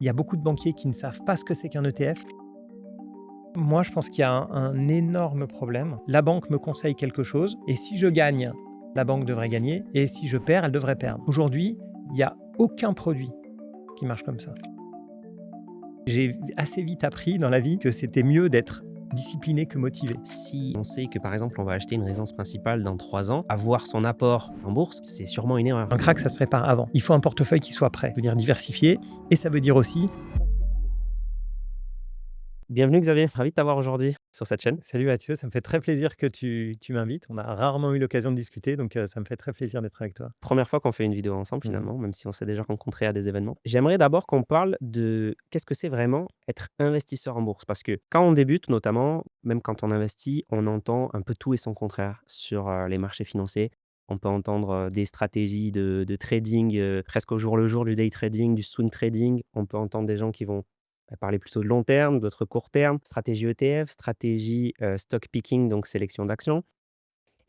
Il y a beaucoup de banquiers qui ne savent pas ce que c'est qu'un ETF. Moi, je pense qu'il y a un énorme problème. La banque me conseille quelque chose et si je gagne, la banque devrait gagner et si je perds, elle devrait perdre. Aujourd'hui, il n'y a aucun produit qui marche comme ça. J'ai assez vite appris dans la vie que c'était mieux d'être discipliné que motivé. Si on sait que par exemple on va acheter une résidence principale dans 3 ans, avoir son apport en bourse, c'est sûrement une erreur. Un crack, ça se prépare avant. Il faut un portefeuille qui soit prêt. Ça veut dire diversifié et ça veut dire aussi. Bienvenue Xavier, ravi de t'avoir aujourd'hui sur cette chaîne. Salut Mathieu, ça me fait très plaisir que tu m'invites. On a rarement eu l'occasion de discuter, donc ça me fait très plaisir d'être avec toi. Première fois qu'on fait une vidéo ensemble Mhm. finalement, même si on s'est déjà rencontrés à des événements. J'aimerais d'abord qu'on parle de qu'est-ce que c'est vraiment être investisseur en bourse? Parce que quand on débute notamment, même quand on investit, on entend un peu tout et son contraire sur, les marchés financiers. On peut entendre, des stratégies de trading, presque au jour le jour, du day trading, du swing trading. On peut entendre des gens qui vont, parler plutôt de long terme, d'autres court terme, stratégie ETF, stratégie, stock picking, donc sélection d'actions.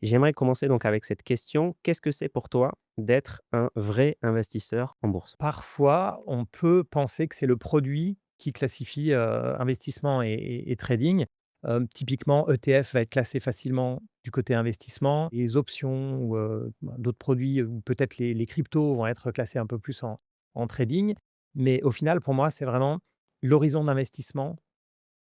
J'aimerais commencer donc avec cette question. Qu'est-ce que c'est pour toi d'être un vrai investisseur en bourse? Parfois, on peut penser que c'est le produit qui classifie investissement et trading. Typiquement, ETF va être classé facilement du côté investissement. Les options ou d'autres produits, ou peut-être les cryptos vont être classés un peu plus en trading. Mais au final, pour moi, c'est vraiment l'horizon d'investissement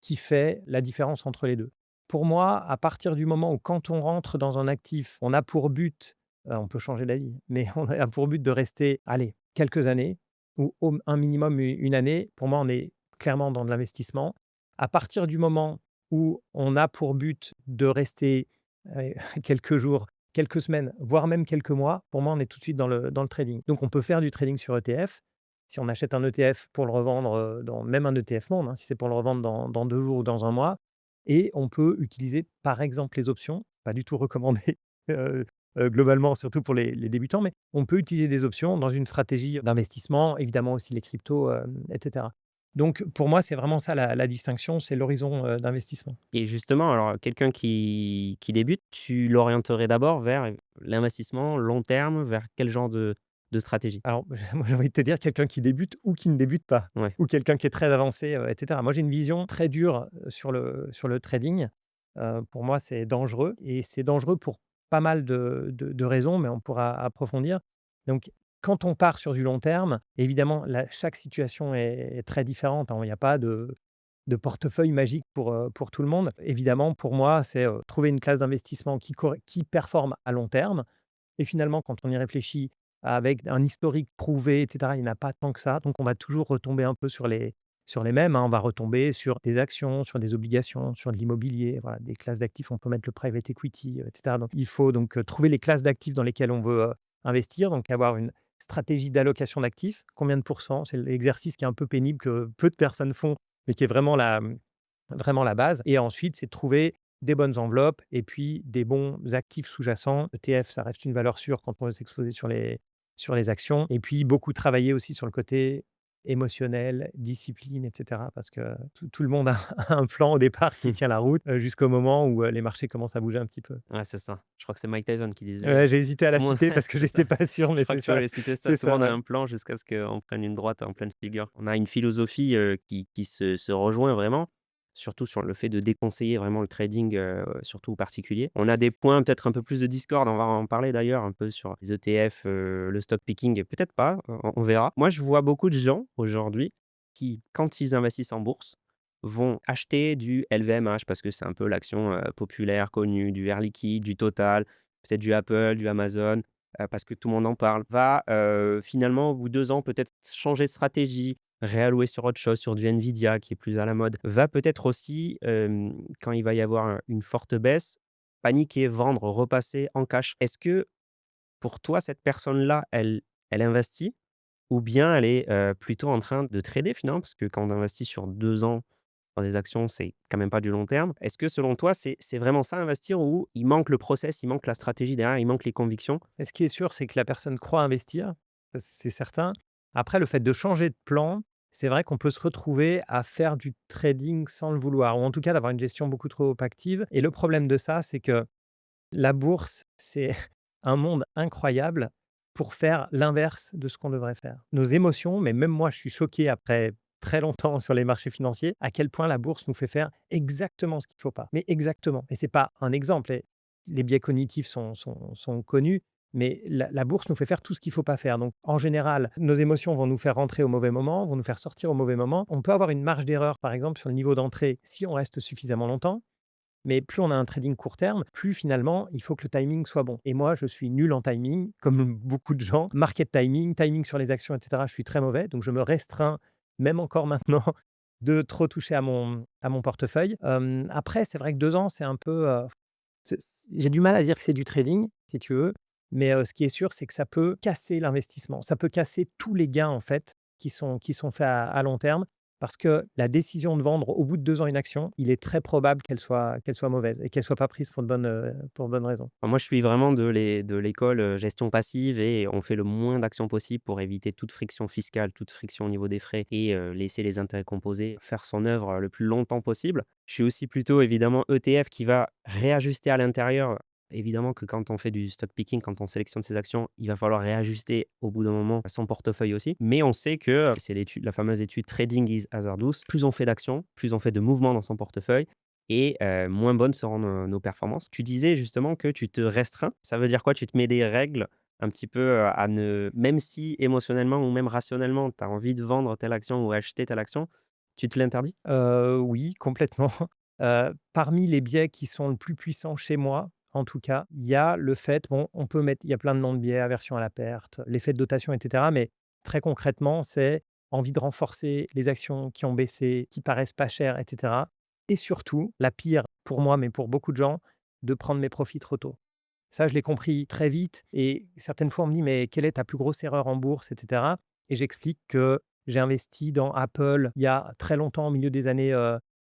qui fait la différence entre les 2. Pour moi, à partir du moment où quand on rentre dans un actif, on a pour but, on peut changer d'avis, mais on a pour but de rester, allez, quelques années ou au un minimum une année, pour moi, on est clairement dans de l'investissement. À partir du moment où on a pour but de rester, allez, quelques jours, quelques semaines, voire même quelques mois, pour moi, on est tout de suite dans le trading. Donc on peut faire du trading sur ETF, si on achète un ETF pour le revendre, dans même un ETF monde, hein, si c'est pour le revendre dans 2 jours ou dans un mois et on peut utiliser, par exemple, les options, pas du tout recommandé, heu globalement, surtout pour les débutants, mais on peut utiliser des options dans une stratégie d'investissement, évidemment aussi les cryptos, et cetera. Donc pour moi, c'est vraiment ça la distinction, c'est l'horizon, d'investissement. Et justement, alors quelqu'un qui débute, tu l'orienterais d'abord vers l'investissement long terme, vers quel genre de stratégie? Alors, moi, j'ai envie de te dire quelqu'un qui débute ou qui ne débute pas, Ouais. ou quelqu'un qui est très avancé, et cetera. Moi, j'ai une vision très dure, sur le trading. Pour moi, c'est dangereux et c'est dangereux pour pas mal de raisons, mais on pourra approfondir. Donc, quand on part sur du long terme, évidemment, chaque situation est très différente, hein. Il n'y a pas de portefeuille magique pour tout le monde. Évidemment, pour moi, c'est, trouver une classe d'investissement qui performe à long terme et finalement, quand on y réfléchit, avec un historique prouvé et cetera, il n'y en a pas tant que ça. Donc on va toujours retomber un peu sur les mêmes, hein. On va retomber sur des actions, sur des obligations, sur de l'immobilier, voilà, des classes d'actifs. On peut mettre le private equity, et cetera. Donc il faut donc, trouver les classes d'actifs dans lesquelles on veut, investir, donc avoir une stratégie d'allocation d'actifs. Combien de pourcents? C'est l'exercice qui est un peu pénible, que peu de personnes font, mais qui est vraiment la base et ensuite, c'est de trouver des bonnes enveloppes et puis des bons actifs sous-jacents. ETF, ça reste une valeur sûre quand on veut s'exposer sur les actions et puis beaucoup travailler aussi sur le côté émotionnel, discipline et cetera parce que tout le monde a un plan au départ qui tient la route, jusqu'au moment où, les marchés commencent à bouger un petit peu. Ouais, c'est ça. Je crois que c'est Mike Tyson qui disait, Ouais, j'ai hésité à tout la le monde citer parce que c'est ça. j'étais pas sûr, Je mais crois c'est que tu ça. voulais citer ça, C'est tout le monde ça, a ouais. un plan jusqu'à ce qu'on prenne une droite en pleine figure. On a une philosophie, qui se rejoint vraiment, surtout sur le fait de déconseiller vraiment le trading, surtout aux particuliers. On a des points peut-être un peu plus de discorde, on va en parler d'ailleurs un peu sur les ETF, le stock picking, peut-être pas, on verra. Moi, je vois beaucoup de gens aujourd'hui qui, quand ils investissent en bourse, vont acheter du LVMH parce que c'est un peu l'action, populaire, connue, du Air Liquide, du Total, peut-être du Apple, du Amazon, parce que tout le monde en parle. Va, finalement, au bout de 2 ans, peut-être changer de stratégie, réallouer sur autre chose, sur du Nvidia qui est plus à la mode. Va peut-être aussi, quand il va y avoir une forte baisse, paniquer, vendre, repasser en cash. Est-ce que pour toi, cette personne-là, elle investit ou bien elle est, plutôt en train de trader finalement? Parce que quand on investit sur 2 ans dans des actions, c'est quand même pas du long terme. Est-ce que selon toi, c'est vraiment ça investir ou il manque le process, il manque la stratégie derrière, il manque les convictions? Et ce qui est sûr, c'est que la personne croit investir, ça c'est certain. Après, le fait de changer de plan, c'est vrai qu'on peut se retrouver à faire du trading sans le vouloir, ou en tout cas d'avoir une gestion beaucoup trop active. Et le problème de ça, c'est que la bourse, c'est un monde incroyable pour faire l'inverse de ce qu'on devrait faire. Nos émotions, mais même moi, je suis choqué après très longtemps sur les marchés financiers, à quel point la bourse nous fait faire exactement ce qu'il ne faut pas. Mais exactement. Et c'est pas un exemple. Les biais cognitifs sont connus, mais la bourse nous fait faire tout ce qu'il ne faut pas faire. Donc, en général, nos émotions vont nous faire rentrer au mauvais moment, vont nous faire sortir au mauvais moment. On peut avoir une marge d'erreur, par exemple, sur le niveau d'entrée si on reste suffisamment longtemps. Mais plus on a un trading court terme, plus finalement, il faut que le timing soit bon. Et moi, je suis nul en timing, comme beaucoup de gens. Market timing, timing sur les actions, etc. Je suis très mauvais. Donc, je me restreins, même encore maintenant, de trop toucher à mon portefeuille. Après, c'est vrai que 2 ans, c'est un peu. J'ai du mal à dire que c'est du trading, si tu veux. Mais ce qui est sûr, c'est que ça peut casser l'investissement. Ça peut casser tous les gains, en fait, qui sont faits à long terme. Parce que la décision de vendre au bout de 2 ans une action, il est très probable qu'elle soit mauvaise et qu'elle ne soit pas prise pour de bonnes raisons. Moi, je suis vraiment de l'école, gestion passive et on fait le moins d'actions possible pour éviter toute friction fiscale, toute friction au niveau des frais et laisser les intérêts composés faire son œuvre le plus longtemps possible. Je suis aussi plutôt évidemment ETF qui va réajuster à l'intérieur. Évidemment que quand on fait du stock picking, quand on sélectionne ses actions, il va falloir réajuster au bout d'un moment son portefeuille aussi. Mais on sait que, c'est la fameuse étude Trading is Hazardous, plus on fait d'actions, plus on fait de mouvements dans son portefeuille et moins bonnes seront nos performances. Tu disais justement que tu te restreins. Ça veut dire quoi? Tu te mets des règles un petit peu, à ne même si émotionnellement ou même rationnellement, tu as envie de vendre telle action ou acheter telle action, tu te l'interdis? Oui, complètement. Parmi les biais qui sont le plus puissants chez moi, en tout cas, il y a le fait bon, on peut mettre il y a plein de noms de biais, aversion à la perte, l'effet de dotation et cetera, mais très concrètement, c'est envie de renforcer les actions qui ont baissé, qui paraissent pas chères et cetera et surtout, la pire pour moi, mais pour beaucoup de gens, de prendre mes profits trop tôt. Ça, je l'ai compris très vite et certaines fois, on me dit: «Mais quelle est ta plus grosse erreur en bourse?» et cetera et j'explique que j'ai investi dans Apple il y a très longtemps, au milieu des années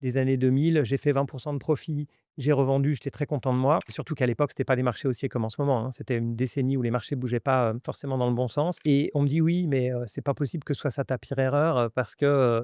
2000. J'ai fait 20 de profit, j'ai revendu, j'étais très content de moi. Surtout qu'à l'époque, c'était pas des marchés haussiers comme en ce moment, hein. C'était une décennie où les marchés bougeaient pas, forcément dans le bon sens et on me dit: «Oui, mais c'est pas possible que ce soit ça ta pire erreur, parce que,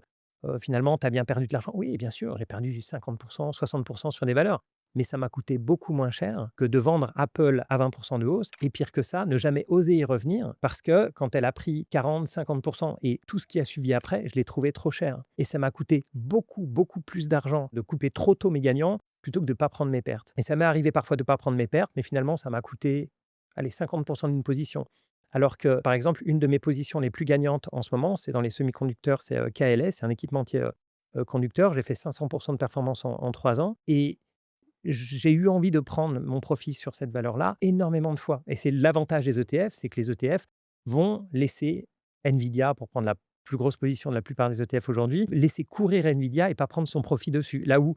finalement, tu as bien perdu de l'argent». Oui, bien sûr, j'ai perdu 50 60 sur des valeurs mais ça m'a coûté beaucoup moins cher que de vendre Apple à 20 de hausse et pire que ça, ne jamais oser y revenir parce que quand elle a pris 40-50 et tout ce qui a suivi après, je l'ai trouvé trop cher et ça m'a coûté beaucoup, beaucoup plus d'argent de couper trop tôt mes gagnants plutôt que de ne pas prendre mes pertes et ça m'est arrivé parfois de ne pas prendre mes pertes, mais finalement ça m'a coûté, allez, 50 d'une position. Alors que, par exemple, une de mes positions les plus gagnantes en ce moment, c'est dans les semi-conducteurs, c'est, KLS, c'est un équipementier, conducteur. J'ai fait 500 de performance en 3 ans et j'ai eu envie de prendre mon profit sur cette valeur-là énormément de fois et c'est l'avantage des ETF, c'est que les ETF vont laisser Nvidia, pour prendre la plus grosse position de la plupart des ETF aujourd'hui, laisser courir Nvidia et pas prendre son profit dessus. Là où,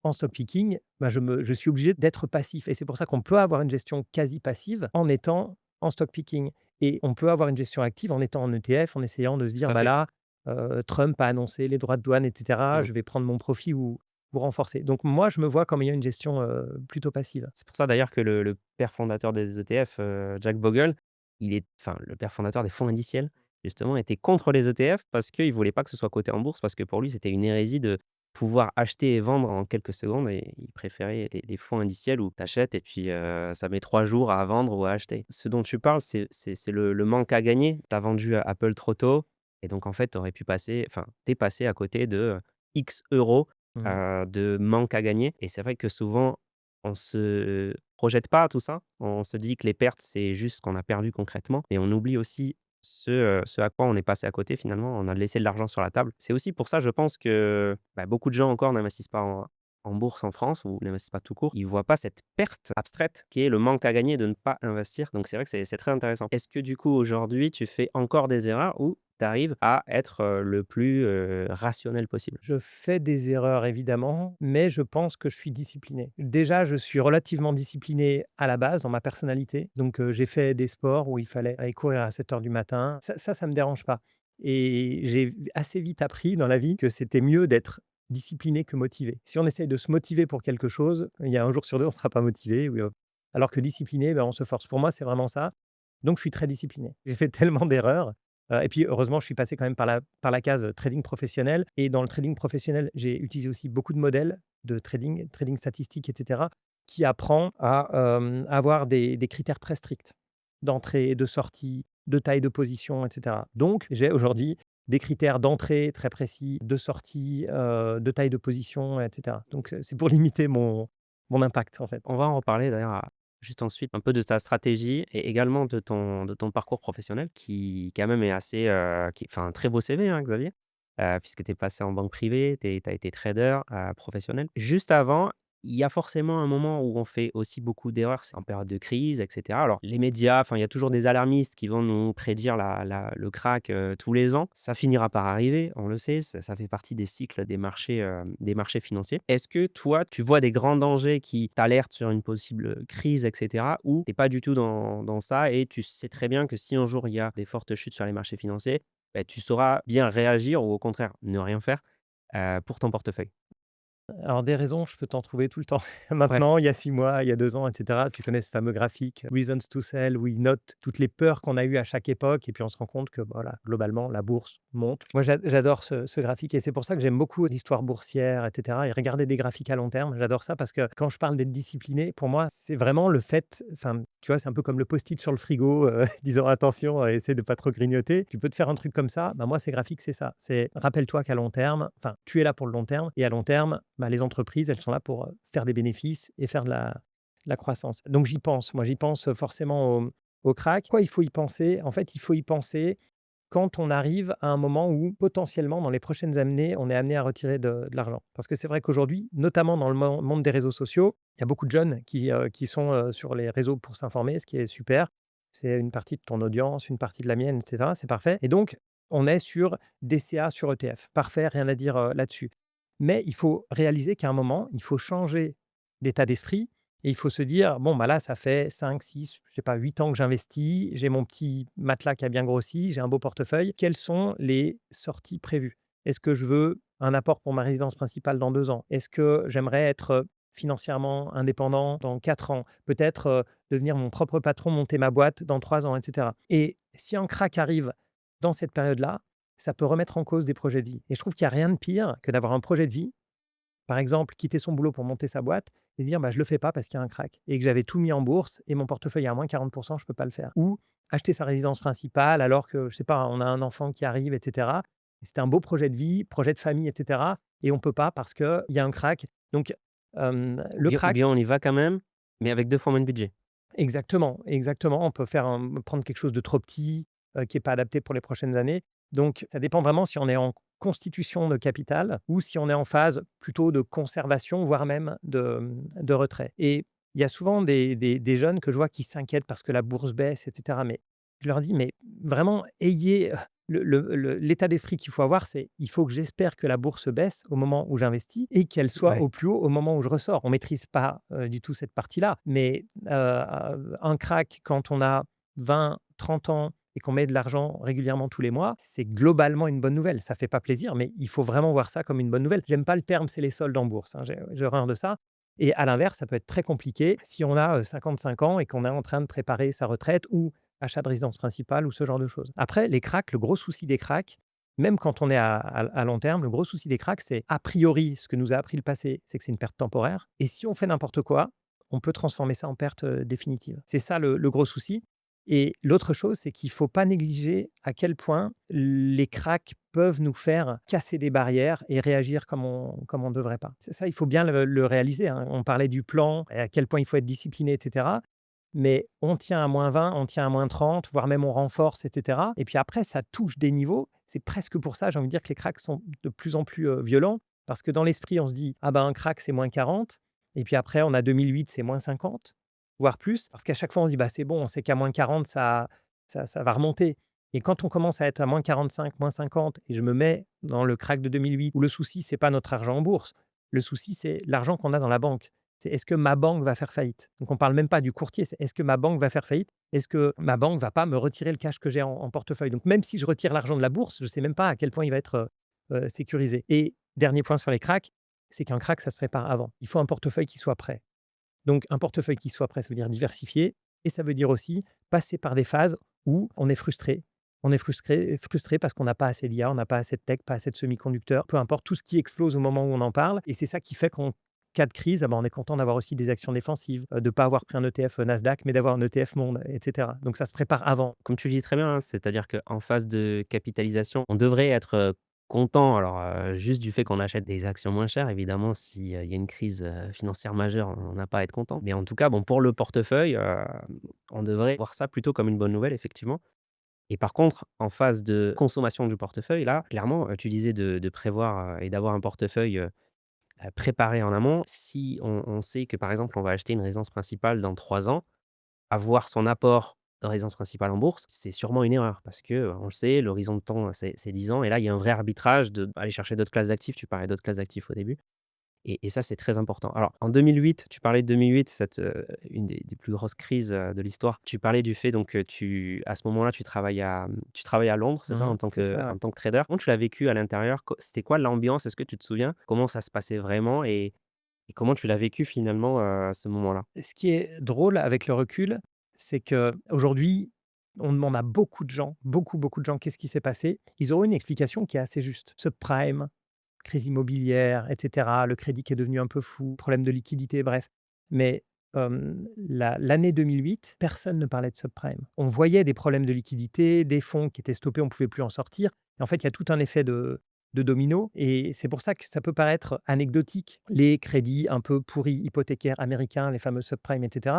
en stock picking, bah, je suis obligé d'être passif et c'est pour ça qu'on peut avoir une gestion quasi passive en étant en stock picking et on peut avoir une gestion active en étant en ETF, en essayant de se Tout dire: à «Bah fait. là, Trump a annoncé les droits de douane et cetera, Mmh. je vais prendre mon profit ou renforcer». Donc moi, je me vois comme ayant une gestion, plutôt passive. C'est pour ça d'ailleurs que le père fondateur des ETF, Jack Bogle, le père fondateur des fonds indiciels, justement, était contre les ETF parce qu'il voulait pas que ce soit coté en bourse, parce que pour lui, c'était une hérésie de pouvoir acheter et vendre en quelques secondes et il préférait les fonds indiciels où tu achètes et puis, ça met 3 jours à vendre ou à acheter. Ce dont tu parles, c'est le manque à gagner. Tu as vendu Apple trop tôt et donc en fait, tu aurais pu passer enfin, tu passé à côté de, X euros, Mmh. de manque à gagner et c'est vrai que souvent on se projette pas à tout ça. On se dit que les pertes, c'est juste ce qu'on a perdu concrètement et on oublie aussi ce à quoi on est passé à côté finalement. On a laissé de l'argent sur la table. C'est aussi pour ça, je pense que, bah, beaucoup de gens encore n'investissent pas en bourse en France ou n'investissent pas tout court. Ils voient pas cette perte abstraite qui est le manque à gagner de ne pas investir. Donc c'est vrai que c'est très intéressant. Est-ce que du coup aujourd'hui tu fais encore des erreurs ou tu arrives à être, le plus, rationnel possible? Je fais des erreurs évidemment, mais je pense que je suis discipliné. Déjà, je suis relativement discipliné à la base dans ma personnalité. Donc, j'ai fait des sports où il fallait aller courir à 7 heures du matin. Ça me dérange pas et j'ai assez vite appris dans la vie que c'était mieux d'être discipliné que motivé. Si on essaye de se motiver pour quelque chose, il y a un jour sur 2, on ne sera pas motivé ou, alors que discipliné, ben, on se force. Pour moi, c'est vraiment ça. Donc je suis très discipliné. J'ai fait tellement d'erreurs. Et puis heureusement, je suis passé quand même par la case, trading professionnel et dans le trading professionnel, j'ai utilisé aussi beaucoup de modèles de trading statistique et cetera, qui apprend à, avoir des critères très stricts d'entrée, de sortie, de taille de position et cetera. Donc j'ai aujourd'hui des critères d'entrée très précis, de sortie, de taille de position, et cetera. Donc, c'est pour limiter mon impact, en fait. On va en reparler d'ailleurs juste ensuite, un peu de ta stratégie et également de ton parcours professionnel qui quand même est assez, qui enfin un très beau CV, hein, Xavier, puisque tu es passé en banque privée, tu as été trader, professionnel. Juste avant, il y a forcément un moment où on fait aussi beaucoup d'erreurs, c'est en période de crise et cetera. Alors les médias, enfin il y a toujours des alarmistes qui vont nous prédire le krach, tous les ans. Ça finira par arriver, on le sait, ça fait partie des cycles des marchés financiers. Est-ce que toi, tu vois des grands dangers qui t'alertent sur une possible, crise et cetera? Ou tu es pas du tout dans ça et tu sais très bien que si un jour il y a des fortes chutes sur les marchés financiers, beh, tu sauras bien réagir ou au contraire ne rien faire, pour ton portefeuille? Alors des raisons, je peux t'en trouver tout le temps. Ouais. Maintenant, il y a 6 mois, il y a 2 ans, et cetera. Tu connais ce fameux graphique «Reasons to sell» où il note toutes les peurs qu'on a eues à chaque époque et puis on se rend compte que, voilà, globalement, la bourse monte. Moi, j'adore ce graphique et c'est pour ça que j'aime beaucoup l'histoire boursière, et cetera, et regarder des graphiques à long terme. J'adore ça parce que quand je parle d'être discipliné, pour moi, c'est vraiment le fait, enfin, tu vois, c'est un peu comme le post-it sur le frigo, disant: «Attention, essaie de pas trop grignoter». Tu peux te faire un truc comme ça, bah, moi, ces graphiques, c'est ça. C'est rappelle-toi qu'à long terme, enfin, tu es là pour le long terme et à long terme, bah, les entreprises, elles sont là pour, faire des bénéfices et faire de la croissance. Donc j'y pense. Moi, j'y pense, forcément au crack. Pourquoi il faut y penser? En fait, il faut y penser quand on arrive à un moment où potentiellement, dans les prochaines années, on est amené à retirer de l'argent. Parce que c'est vrai qu'aujourd'hui, notamment dans le monde des réseaux sociaux, il y a beaucoup de jeunes qui sont, sur les réseaux pour s'informer, ce qui est super. C'est une partie de ton audience, une partie de la mienne, et cetera, c'est parfait et donc on est sur DCA sur ETF. Parfait, rien à dire, là-dessus. Mais il faut réaliser qu'à un moment, il faut changer d'état d'esprit et il faut se dire: «Bon, bah, là, ça fait 5, 6, je sais pas, 8 ans que j'investis, j'ai mon petit matelas qui a bien grossi, j'ai un beau portefeuille. Quelles sont les sorties prévues? Est-ce que je veux un apport pour ma résidence principale dans 2 ans? Est-ce que j'aimerais être, financièrement indépendant dans 4 ans? Peut-être, devenir mon propre patron, monter ma boîte dans 3 ans?» et cetera et si un crack arrive dans cette période-là, ça peut remettre en cause des projets de vie et je trouve qu'il y a rien de pire que d'avoir un projet de vie, par exemple, quitter son boulot pour monter sa boîte et dire: «Bah, je le fais pas parce qu'il y a un crack et que j'avais tout mis en bourse et mon portefeuille est à moins 40, je peux pas le faire». Ou acheter sa résidence principale alors que, je sais pas, on a un enfant qui arrive et cetera et c'était un beau projet de vie, projet de famille et cetera et on peut pas parce qu'il y a un crack. Donc, le Ou crack bien on y va quand même, mais avec 2 fois moins de budget. exactement, exactement. On peut prendre quelque chose de trop petit, qui est pas adapté pour les prochaines années. Donc ça dépend vraiment si on est en constitution de capital ou si on est en phase plutôt de conservation, voire même de retrait. Et il y a souvent des jeunes que je vois qui s'inquiètent parce que la bourse baisse et cetera. Mais je leur dis: «Mais vraiment ayez, l'état d'esprit qu'il faut avoir, c'est il faut que j'espère que la bourse baisse au moment où j'investis et qu'elle soit Ouais. au plus haut au moment où je ressors. On maîtrise pas, du tout cette partie-là, mais un crack quand on a 20, 30 ans et qu'on met de l'argent régulièrement tous les mois, c'est globalement une bonne nouvelle. Ça fait pas plaisir, mais il faut vraiment voir ça comme une bonne nouvelle. J'aime pas le terme «c'est les soldes en bourse», hein, j'ai horreur de ça et à l'inverse, ça peut être très compliqué si on a, 55 ans et qu'on est en train de préparer sa retraite ou achat de résidence principale ou ce genre de choses. Après, les cracks, le gros souci des cracks, même quand on est à long terme, le gros souci des cracks, c'est a priori, ce que nous a appris le passé, c'est que c'est une perte temporaire. Et si on fait n'importe quoi, on peut transformer ça en perte définitive. C'est ça le gros souci. Et l'autre chose, c'est qu'il ne faut pas négliger à quel point les cracks peuvent nous faire casser des barrières et réagir comme on ne devrait pas. C'est ça, il faut bien le réaliser, hein. On parlait du plan et à quel point il faut être discipliné, etc. Mais on tient à -20, on tient à -30, voire même on renforce et cetera et puis après ça touche des niveaux. C'est presque pour ça, j'ai envie de dire que les cracks sont de plus en plus, violents parce que dans l'esprit, on se dit: «Ah ben, un crack, c'est -40» et puis après on a 2008, c'est -50, voire plus. Parce qu'à chaque fois on se dit: «Bah, c'est bon, on sait qu'à -40 ça va remonter» et quand on commence à être à -45, -50 et je me mets dans le crack de 2008 où le souci, c'est pas notre argent en bourse, le souci, c'est l'argent qu'on a dans la banque. C'est est-ce que ma banque va faire faillite? Donc on parle même pas du courtier, c'est est-ce que ma banque va faire faillite? Est-ce que ma banque va pas me retirer le cash que j'ai en portefeuille? Donc même si je retire l'argent de la bourse, je sais même pas à quel point il va être, sécurisé. Et dernier point sur les cracks, c'est qu'un crack, ça se prépare avant. Il faut un portefeuille qui soit prêt. Donc un portefeuille qui soit prêt, ça veut dire diversifié et ça veut dire aussi passer par des phases où on est frustré. On est frustré parce qu'on n'a pas assez d'IA, on n'a pas assez de tech, pas assez de semi-conducteurs, peu importe, tout ce qui explose au moment où on en parle et c'est ça qui fait qu'on cas de crise, ah bah, on est content d'avoir aussi des actions défensives, de ne pas avoir pris un ETF Nasdaq, mais d'avoir un ETF monde, et cetera. Donc ça se prépare avant. Comme tu le dis très bien, hein, c'est-à-dire qu'en phase de capitalisation, on devrait être, content alors, juste du fait qu'on achète des actions moins chères. Évidemment, s'il y a une crise, financière majeure, on n'a pas à être content. Mais en tout cas, bon, pour le portefeuille, on devrait voir ça plutôt comme une bonne nouvelle, effectivement. Et par contre, en phase de consommation du portefeuille, là, clairement, tu disais de prévoir, et d'avoir un portefeuille, préparé en amont. Si on sait que, par exemple, on va acheter une résidence principale dans 3 ans, avoir son apport de résidence principale en bourse, c'est sûrement une erreur parce que, on le sait, l'horizon de temps, c'est 10 ans et là, il y a un vrai arbitrage d'aller chercher d'autres classes d'actifs. Tu parlais d'autres classes d'actifs au début et ça, c'est très important. Alors en 2008, tu parlais de 2008, une des plus grosses crises, de l'histoire. Tu parlais du fait donc que à ce moment-là, tu travailles à Londres, c'est ça? Mmh. En tant C'est que ça, ouais. en tant que trader. Comment tu l'as vécu à l'intérieur? C'était quoi l'ambiance? Est-ce que tu te souviens? Comment ça se passait vraiment et comment tu l'as vécu finalement, à ce moment-là? Ce qui est drôle avec le recul, c'est qu'aujourd'hui, on demande à beaucoup de gens, beaucoup, beaucoup de gens, qu'est-ce qui s'est passé? Ils auront une explication qui est assez juste. Subprime, crise immobilière, et cetera, le crédit qui est devenu un peu fou, problème de liquidité, bref. Mais l'année 2008, personne ne parlait de subprime. On voyait des problèmes de liquidité, des fonds qui étaient stoppés, on ne pouvait plus en sortir. Et en fait, il y a tout un effet de domino. Et c'est pour ça que ça peut paraître anecdotique, les crédits un peu pourris hypothécaires américains, les fameux subprimes, etc.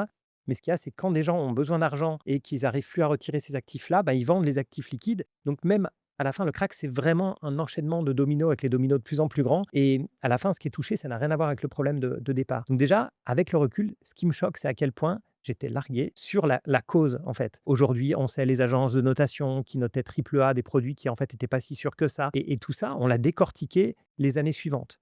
Mais ce qu'il y a, c'est que quand des gens ont besoin d'argent et qu'ils n'arrivent plus à retirer ces actifs-là, bah, ils vendent les actifs liquides. Donc même à la fin, le crack, c'est vraiment un enchaînement de dominos avec les dominos de plus en plus grands. Et à la fin, ce qui est touché, ça n'a rien à voir avec le problème de départ. Donc déjà, avec le recul, ce qui me choque, c'est à quel point j'étais largué sur la cause, en fait. Aujourd'hui, on sait les agences de notation qui notaient triple A des produits qui, en fait, n'étaient pas si sûrs que ça. Et tout ça, on l'a décortiqué les années suivantes.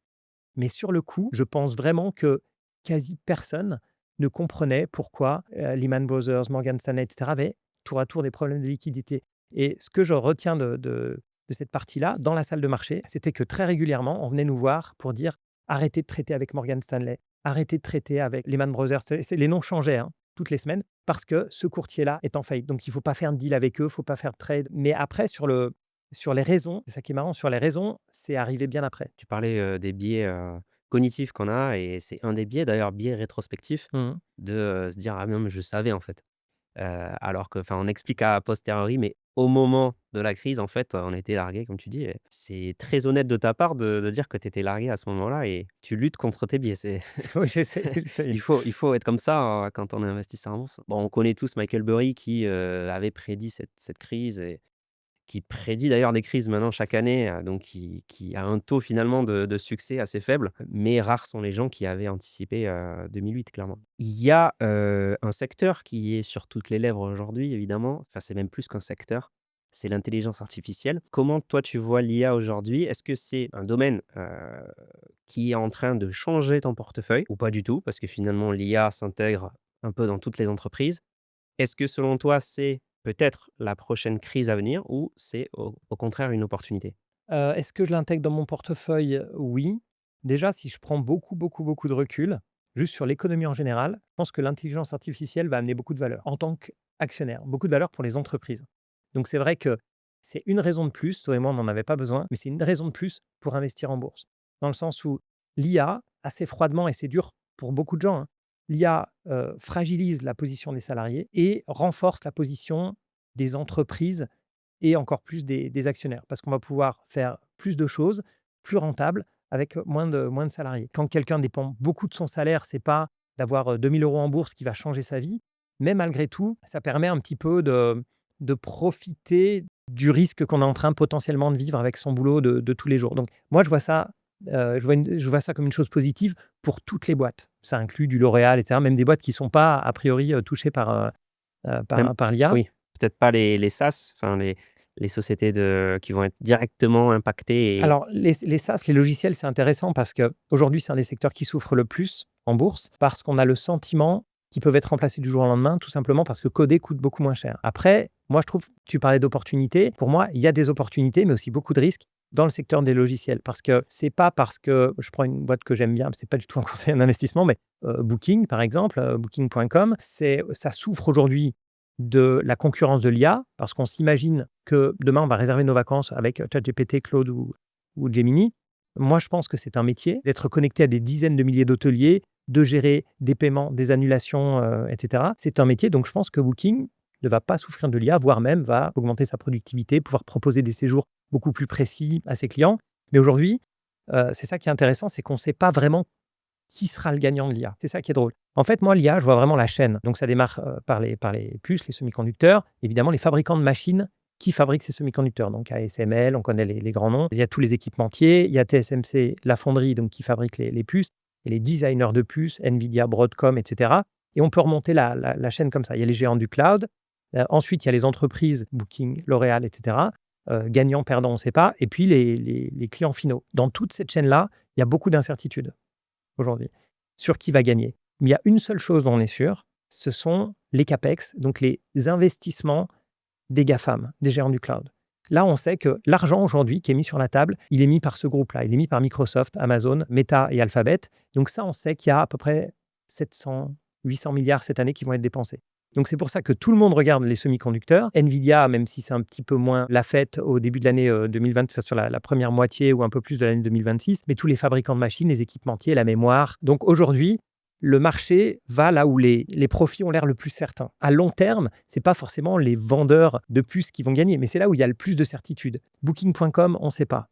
Mais sur le coup, je pense vraiment que quasi personne ne comprenait pourquoi Lehman Brothers, Morgan Stanley, etc. avaient tour à tour des problèmes de liquidité. Et ce que je retiens de cette partie-là, dans la salle de marché, c'était que très régulièrement, on venait nous voir pour dire arrêtez de traiter avec Morgan Stanley, arrêtez de traiter avec Lehman Brothers. Les noms changeaient hein, toutes les semaines parce que ce courtier-là est en faillite. Donc il ne faut pas faire de deal avec eux, il ne faut pas faire de trade. Mais après, sur les raisons, c'est ça qui est marrant, sur les raisons, c'est arrivé bien après. Tu parlais, des biais, cognitifs qu'on a et c'est un des biais d'ailleurs, biais rétrospectif Mmh. de, se dire: «Ah non mais je savais en fait». Alors que enfin on explique a posteriori, mais au moment de la crise en fait, on était largué comme tu dis et c'est très honnête de ta part de dire que tu étais largué à ce moment-là et tu luttes contre tes biais. C'est Oui, j'essaye. il faut être comme ça, quand on est investisseur en bourse. Bon, on connaît tous Michael Burry qui, avait prédit cette crise et qui prédit d'ailleurs des crises maintenant chaque année, donc qui a un taux finalement de succès assez faible, mais rares sont les gens qui avaient anticipé, 2008 clairement. Il y a, un secteur qui est sur toutes les lèvres aujourd'hui évidemment, enfin c'est même plus qu'un secteur, c'est l'intelligence artificielle. Comment toi tu vois l'IA aujourd'hui? Est-ce que c'est un domaine, qui est en train de changer ton portefeuille ou pas du tout? Parce que finalement l'IA s'intègre un peu dans toutes les entreprises. Est-ce que selon toi, c'est peut-être la prochaine crise à venir ou c'est au contraire une opportunité? Est-ce que je l'intègre dans mon portefeuille? Oui. Déjà, si je prends beaucoup, beaucoup, beaucoup de recul, juste sur l'économie en général, je pense que l'intelligence artificielle va amener beaucoup de valeur en tant qu'actionnaire, beaucoup de valeur pour les entreprises. Donc c'est vrai que c'est une raison de plus, toi et moi on n'en avait pas besoin, mais c'est une raison de plus pour investir en bourse. Dans le sens où l'IA, assez froidement, et c'est dur pour beaucoup de gens, hein, l'IA, fragilise la position des salariés et renforce la position des entreprises et encore plus des actionnaires. Parce qu'on va pouvoir faire plus de choses, plus rentables, avec moins de salariés. Quand quelqu'un dépend beaucoup de son salaire, c'est pas d'avoir 2 000 € en bourse qui va changer sa vie, mais malgré tout, ça permet un petit peu de profiter du risque qu'on est en train potentiellement de vivre avec son boulot de tous les jours. Donc moi, je vois ça comme une chose positive pour toutes les boîtes. Ça inclut du L'Oréal, et cetera, même des boîtes qui ne sont pas a priori, touchées Même par l'IA. oui, peut-être pas les SaaS, enfin les sociétés qui vont être directement impactées et Alors, les SaaS, les logiciels, c'est intéressant parce qu'aujourd'hui, c'est un des secteurs qui souffre le plus en bourse parce qu'on a le sentiment qu'ils peuvent être remplacés du jour au lendemain, tout simplement parce que coder coûte beaucoup moins cher. Après, moi, je trouve, tu parlais d'opportunités. Pour moi, il y a des opportunités, mais aussi beaucoup de risques dans le secteur des logiciels. Parce que c'est pas parce que je prends une boîte que j'aime bien, c'est pas du tout un conseil d'investissement, mais Booking, par exemple, booking.com, ça souffre aujourd'hui de la concurrence de l'IA, parce qu'on s'imagine que demain, on va réserver nos vacances avec ChatGPT, Claude ou Gemini. Moi, je pense que c'est un métier, d'être connecté à des dizaines de milliers d'hôteliers, de gérer des paiements, des annulations, et cetera. C'est un métier, donc je pense que Booking ne va pas souffrir de l'IA, voire même va augmenter sa productivité, pouvoir proposer des séjours beaucoup plus précis à ses clients. Mais aujourd'hui, c'est ça qui est intéressant, c'est qu'on ne sait pas vraiment qui sera le gagnant de l'IA. C'est ça qui est drôle. En fait, moi, l'IA, je vois vraiment la chaîne. Donc ça démarre, par les puces, les semi-conducteurs, évidemment les fabricants de machines qui fabriquent ces semi-conducteurs. Donc ASML, on connaît les grands noms. Il y a tous les équipementiers, il y a TSMC, la fonderie donc qui fabrique les puces, et les designers de puces, Nvidia, Broadcom, et cetera. Et on peut remonter la chaîne comme ça. Il y a les géants du cloud, ensuite il y a les entreprises, Booking, L'Oréal, et cetera. Gagnant, perdant, on ne sait pas. Et puis les clients finaux. Dans toute cette chaîne-là, il y a beaucoup d'incertitudes aujourd'hui sur qui va gagner. Mais il y a une seule chose dont on est sûr, ce sont les CAPEX, donc les investissements des GAFAM, des géants du cloud. Là, on sait que l'argent aujourd'hui qui est mis sur la table, il est mis par ce groupe-là. Il est mis par Microsoft, Amazon, Meta et Alphabet. Donc ça, on sait qu'il y a à peu près 700, 800 milliards cette année qui vont être dépensés. Donc c'est pour ça que tout le monde regarde les semi-conducteurs. Nvidia, même si c'est un petit peu moins la fête au début de l'année 2020, enfin, sur la première moitié ou un peu plus de l'année 2026, mais tous les fabricants de machines, les équipementiers, la mémoire. Donc aujourd'hui, le marché va là où les profits ont l'air le plus certains. À long terme, ce n'est pas forcément les vendeurs de puces qui vont gagner, mais c'est là où il y a le plus de certitude. Booking.com, on ne sait pas.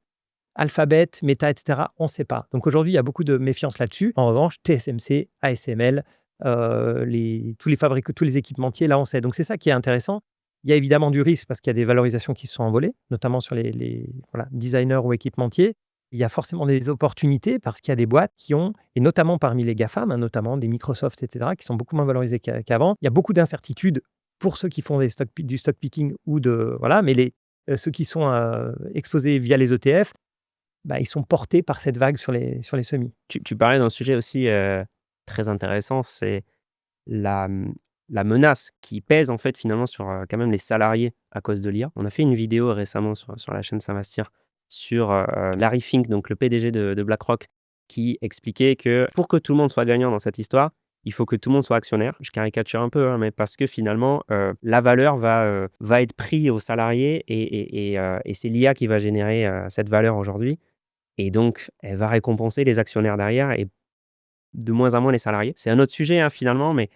Alphabet, Meta, etc., on ne sait pas. Donc aujourd'hui, il y a beaucoup de méfiance là-dessus. En revanche, TSMC, ASML, tous les équipementiers, là, on sait. Donc c'est ça qui est intéressant. Il y a évidemment du risque parce qu'il y a des valorisations qui se sont envolées, notamment sur les designers ou équipementiers. Il y a forcément des opportunités parce qu'il y a des boîtes qui ont, et notamment parmi les GAFAM, notamment des Microsoft, etc., qui sont beaucoup moins valorisées qu'avant. Il y a beaucoup d'incertitudes pour ceux qui font du stock picking ou voilà, mais ceux qui sont exposés via les ETF, bah, ils sont portés par cette vague sur les semis. Tu parlais d'un sujet aussi, très intéressant, c'est la, la menace qui pèse en fait finalement sur, quand même les salariés à cause de l'IA. On a fait une vidéo récemment sur la chaîne S'investir sur, Larry Fink, donc le PDG de BlackRock, qui expliquait que pour que tout le monde soit gagnant dans cette histoire, il faut que tout le monde soit actionnaire. Je caricature un peu, hein, mais parce que finalement, la valeur va être prise aux salariés et c'est l'IA qui va générer, cette valeur aujourd'hui et donc elle va récompenser les actionnaires derrière et de moins en moins les salariés. C'est un autre sujet, hein, finalement, mais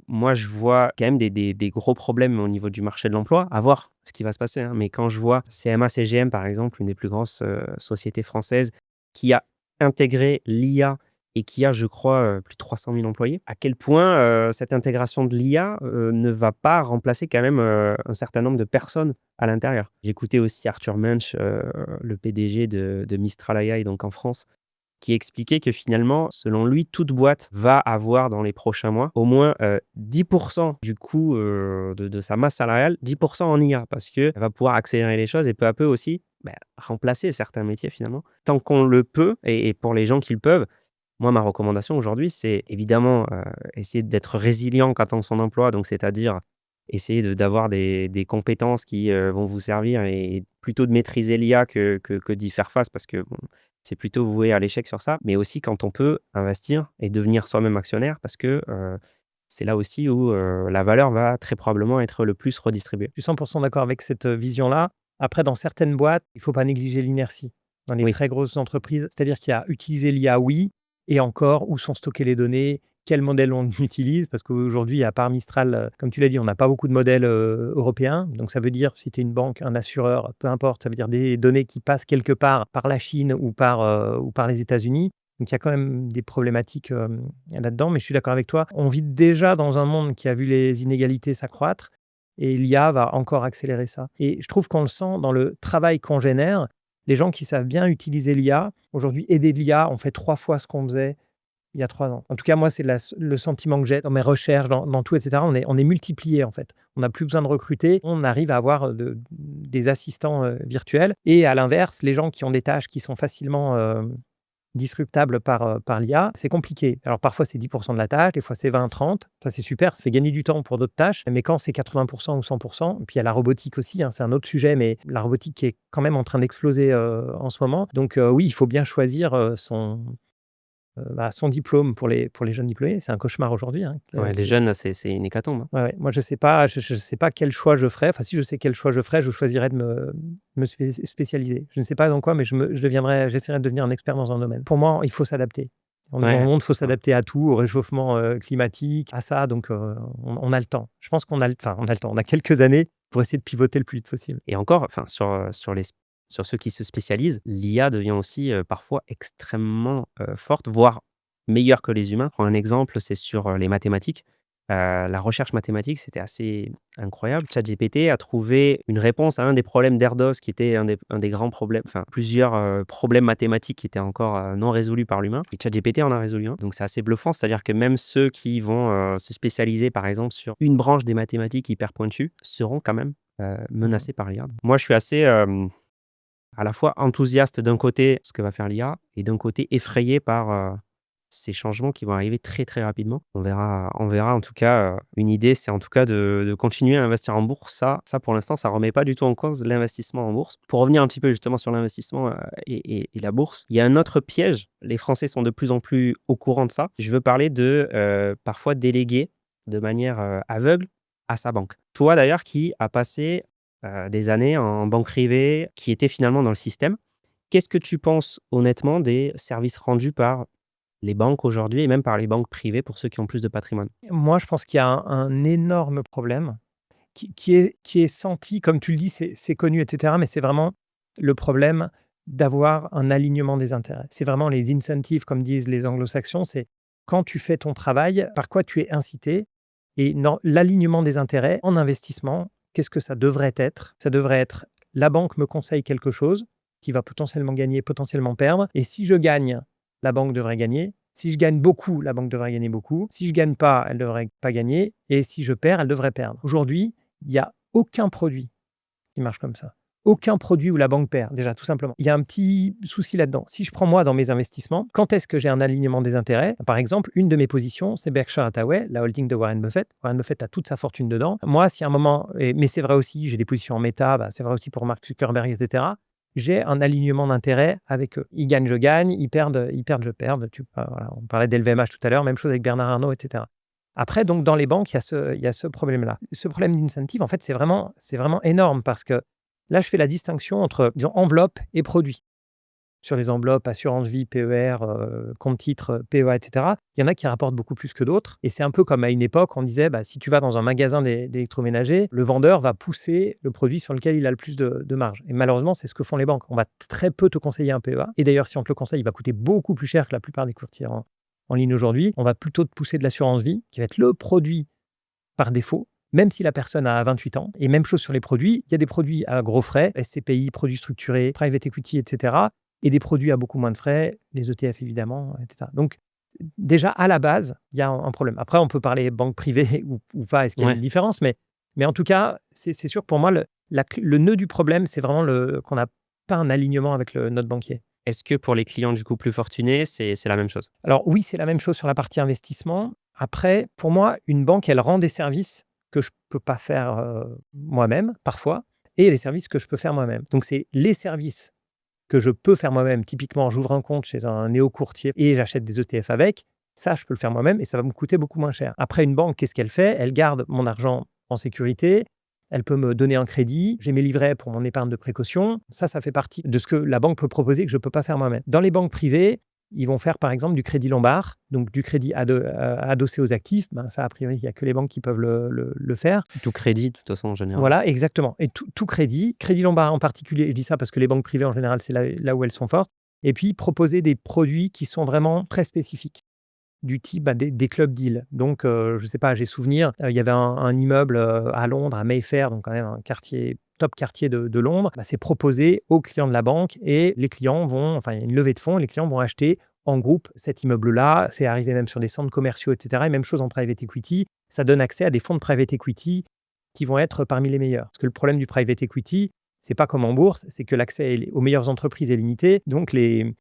moi, je vois quand même des gros problèmes au niveau du marché de l'emploi. À voir ce qui va se passer, hein, mais quand je vois CMA-CGM, par exemple, une des plus grosses, sociétés françaises, qui a intégré l'IA et qui a, je crois, plus de 300 000 employés, à quel point, cette intégration de l'IA, ne va pas remplacer quand même, un certain nombre de personnes à l'intérieur. J'écoutais aussi Arthur Munch, le PDG de Mistral AI, donc en France, qui expliquait que finalement, selon lui, toute boîte va avoir dans les prochains mois au moins 10% du coût de sa masse salariale, 10% en IA, parce qu'elle va pouvoir accélérer les choses et peu à peu aussi remplacer certains métiers finalement. Tant qu'on le peut, et pour les gens qui le peuvent, moi, ma recommandation aujourd'hui, c'est évidemment essayer d'être résilient quand on son emploi, donc c'est-à-dire essayer d'avoir des compétences qui vont vous servir et plutôt de maîtriser l'IA que d'y faire face parce que bon, c'est plutôt voué à l'échec sur ça. Mais aussi quand on peut investir et devenir soi-même actionnaire parce que c'est là aussi où la valeur va très probablement être le plus redistribuée. Je suis 100% d'accord avec cette vision-là. Après, dans certaines boîtes, il ne faut pas négliger l'inertie. Dans les Oui, très grosses entreprises, c'est-à-dire qu'il y a utiliser l'IA, oui, et encore, où sont stockées les données, quel modèle on utilise, parce qu'aujourd'hui, à part Mistral, comme tu l'as dit, on n'a pas beaucoup de modèles européens. Donc, ça veut dire, si tu es une banque, un assureur, peu importe, ça veut dire des données qui passent quelque part par la Chine ou par les États-Unis. Donc, il y a quand même des problématiques là-dedans, mais je suis d'accord avec toi. On vit déjà dans un monde qui a vu les inégalités s'accroître et l'IA va encore accélérer ça. Et je trouve qu'on le sent dans le travail qu'on génère. Les gens qui savent bien utiliser l'IA, aujourd'hui, aider de l'IA, on fait 3 fois ce qu'on faisait il y a 3 ans. En tout cas, moi, c'est le sentiment que j'ai dans mes recherches, dans tout, et cetera. On est multiplié, en fait. On n'a plus besoin de recruter. On arrive à avoir des assistants virtuels. Et à l'inverse, les gens qui ont des tâches qui sont facilement disruptables par l'IA, c'est compliqué. Alors, parfois, c'est 10% de la tâche. Des fois, c'est 20, 30. Ça, c'est super. Ça fait gagner du temps pour d'autres tâches. Mais quand c'est 80% ou 100%, et puis il y a la robotique aussi, hein, c'est un autre sujet, mais la robotique qui est quand même en train d'exploser en ce moment. Donc, oui, il faut bien choisir son diplôme pour les jeunes diplômés, c'est un cauchemar aujourd'hui, hein. Ouais, les jeunes, là, c'est une hécatombe, hein. Ouais, ouais. Moi, je sais pas quel choix je ferais. Enfin, si je sais quel choix je ferais, je choisirais de me spécialiser. Je ne sais pas dans quoi, mais j'essaierais de devenir un expert dans un domaine. Pour moi, il faut s'adapter. On est dans le Ouais, monde, il faut ouais. s'adapter à tout, au réchauffement, climatique, à ça, donc on a le temps. Je pense on a le temps. On a quelques années pour essayer de pivoter le plus vite possible. Et encore, enfin, sur ceux qui se spécialisent, l'IA devient aussi, parfois extrêmement, forte, voire meilleure que les humains. Prends un exemple, c'est sur, les mathématiques. La recherche mathématique, c'était assez incroyable. ChatGPT a trouvé une réponse à un des problèmes d'Erdos qui était un des grands problèmes, enfin plusieurs, problèmes mathématiques qui étaient encore, non résolus par l'humain, et ChatGPT en a résolu un. Donc c'est assez bluffant, c'est-à-dire que même ceux qui vont, se spécialiser, par exemple, sur une branche des mathématiques hyper pointue, seront quand même Mmh. menacé par l'IA. Moi, je suis assez, à la fois enthousiaste d'un côté, ce que va faire l'IA, et d'un côté effrayé par, ces changements qui vont arriver très, très rapidement. On verra en tout cas, une idée, c'est en tout cas de continuer à investir en bourse. Ça pour l'instant, ça remet pas du tout en cause l'investissement en bourse. Pour revenir un petit peu justement sur l'investissement, et la bourse, il y a un autre piège. Les Français sont de plus en plus au courant de ça. Je veux parler de, parfois déléguer de manière, aveugle à sa banque. Toi d'ailleurs qui as passé, des années en banque privée, qui était finalement dans le système. Qu'est-ce que tu penses honnêtement des services rendus par les banques aujourd'hui et même par les banques privées pour ceux qui ont plus de patrimoine? Moi, je pense qu'il y a un énorme problème qui est senti, comme tu le dis, c'est connu, et cetera, mais c'est vraiment le problème d'avoir un alignement des intérêts. C'est vraiment les incentives, comme disent les anglo-saxons, c'est quand tu fais ton travail, par quoi tu es incité, et non, l'alignement des intérêts en investissement, qu'est-ce que ça devrait être? Ça devrait être: la banque me conseille quelque chose qui va potentiellement gagner, potentiellement perdre, et si je gagne, la banque devrait gagner. Si je gagne beaucoup, la banque devrait gagner beaucoup. Si je gagne pas, elle devrait pas gagner, et si je perds, elle devrait perdre. Aujourd'hui, il y a aucun produit qui marche comme ça. Aucun produit où la banque perd, déjà, tout simplement. Il y a un petit souci là-dedans. Si je prends moi dans mes investissements, quand est-ce que j'ai un alignement des intérêts? Par exemple, une de mes positions, c'est Berkshire Hathaway, la holding de Warren Buffett. Warren Buffett a toute sa fortune dedans. Moi, si à un moment, mais c'est vrai aussi, j'ai des positions en Meta, c'est vrai aussi pour Mark Zuckerberg, etc. J'ai un alignement d'intérêts avec eux. Ils gagnent, je gagne. Ils perdent, je perds. Voilà, on parlait d'LVMH tout à l'heure, même chose avec Bernard Arnault, etc. Après, donc, dans les banques, il y a ce problème-là. Ce problème d'incentive, en fait, c'est vraiment énorme parce que là, je fais la distinction entre, disons, enveloppe et produit. Sur les enveloppes, assurance vie, PER, compte titre, PEA, et cetera, il y en a qui rapportent beaucoup plus que d'autres, et c'est un peu comme à une époque, on disait, si tu vas dans un magasin d'électroménager, le vendeur va pousser le produit sur lequel il a le plus de marge, et malheureusement, c'est ce que font les banques. On va très peu te conseiller un PEA, et d'ailleurs, si on te le conseille, il va coûter beaucoup plus cher que la plupart des courtiers en ligne aujourd'hui. On va plutôt te pousser de l'assurance vie, qui va être le produit par défaut, même si la personne a 28 ans. Et même chose sur les produits, il y a des produits à gros frais, SCPI, produits structurés, private equity, etc., et des produits à beaucoup moins de frais, les ETF évidemment, etc. Donc déjà, à la base, il y a un problème. Après, on peut parler banque privée ou pas, est-ce qu'il y a une Ouais. différence, mais en tout cas, c'est sûr, pour moi, le nœud du problème, c'est vraiment qu'on n'a pas un alignement avec notre banquier. Est-ce que pour les clients du coup plus fortunés, c'est la même chose? Alors oui, c'est la même chose sur la partie investissement. Après, pour moi, une banque, elle rend des services que je peux pas faire, moi-même, parfois, et les services que je peux faire moi-même. Donc c'est les services que je peux faire moi-même. Typiquement, j'ouvre un compte chez un néo-courtier et j'achète des ETF avec. Ça, je peux le faire moi-même et ça va me coûter beaucoup moins cher. Après, une banque, qu'est-ce qu'elle fait? Elle garde mon argent en sécurité. Elle peut me donner un crédit. J'ai mes livrets pour mon épargne de précaution. Ça fait partie de ce que la banque peut proposer que je ne peux pas faire moi-même. Dans les banques privées, ils vont faire par exemple du crédit lombard, donc du crédit adossé aux actifs. Ça, a priori, il n'y a que les banques qui peuvent le faire. Tout crédit de toute façon en général. Voilà, exactement. Et tout crédit lombard en particulier, je dis ça parce que les banques privées en général, c'est là où elles sont fortes. Et puis proposer des produits qui sont vraiment très spécifiques, du type des club deals. Donc, je ne sais pas, j'ai souvenir, il y avait un immeuble à Londres, à Mayfair, donc quand même un quartier, top quartier de Londres. C'est proposé aux clients de la banque et les clients vont, enfin, il y a une levée de fonds, les clients vont acheter en groupe cet immeuble-là. C'est arrivé même sur des centres commerciaux, etc. Et même chose en private equity. Ça donne accès à des fonds de private equity qui vont être parmi les meilleurs. Parce que le problème du private equity, c'est pas comme en bourse, c'est que l'accès aux meilleures entreprises est limité. Donc, les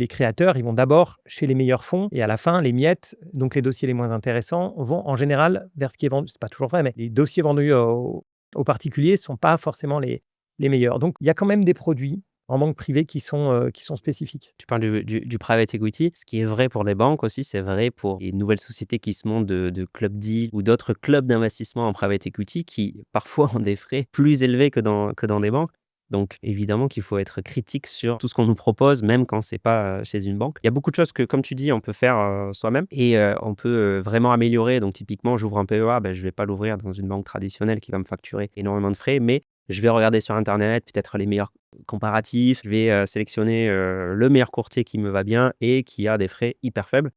créateurs, ils vont d'abord chez les meilleurs fonds et à la fin, les miettes, donc les dossiers les moins intéressants, vont en général vers ce qui est vendu. C'est pas toujours vrai, mais les dossiers vendus aux particuliers ne sont pas forcément les meilleurs. Donc, il y a quand même des produits en banque privée qui sont spécifiques. Tu parles du private equity. Ce qui est vrai pour les banques aussi, c'est vrai pour les nouvelles sociétés qui se montent de club deal ou d'autres clubs d'investissement en private equity qui, parfois, ont des frais plus élevés que dans des banques. Donc évidemment qu'il faut être critique sur tout ce qu'on nous propose, même quand c'est pas, chez une banque. Il y a beaucoup de choses que, comme tu dis, on peut faire, soi-même et on peut, vraiment améliorer. Donc typiquement, j'ouvre un PEA, je vais pas l'ouvrir dans une banque traditionnelle qui va me facturer énormément de frais, mais je vais regarder sur internet peut-être les meilleurs comparatifs. Je vais, sélectionner, le meilleur courtier qui me va bien et qui a des frais hyper faibles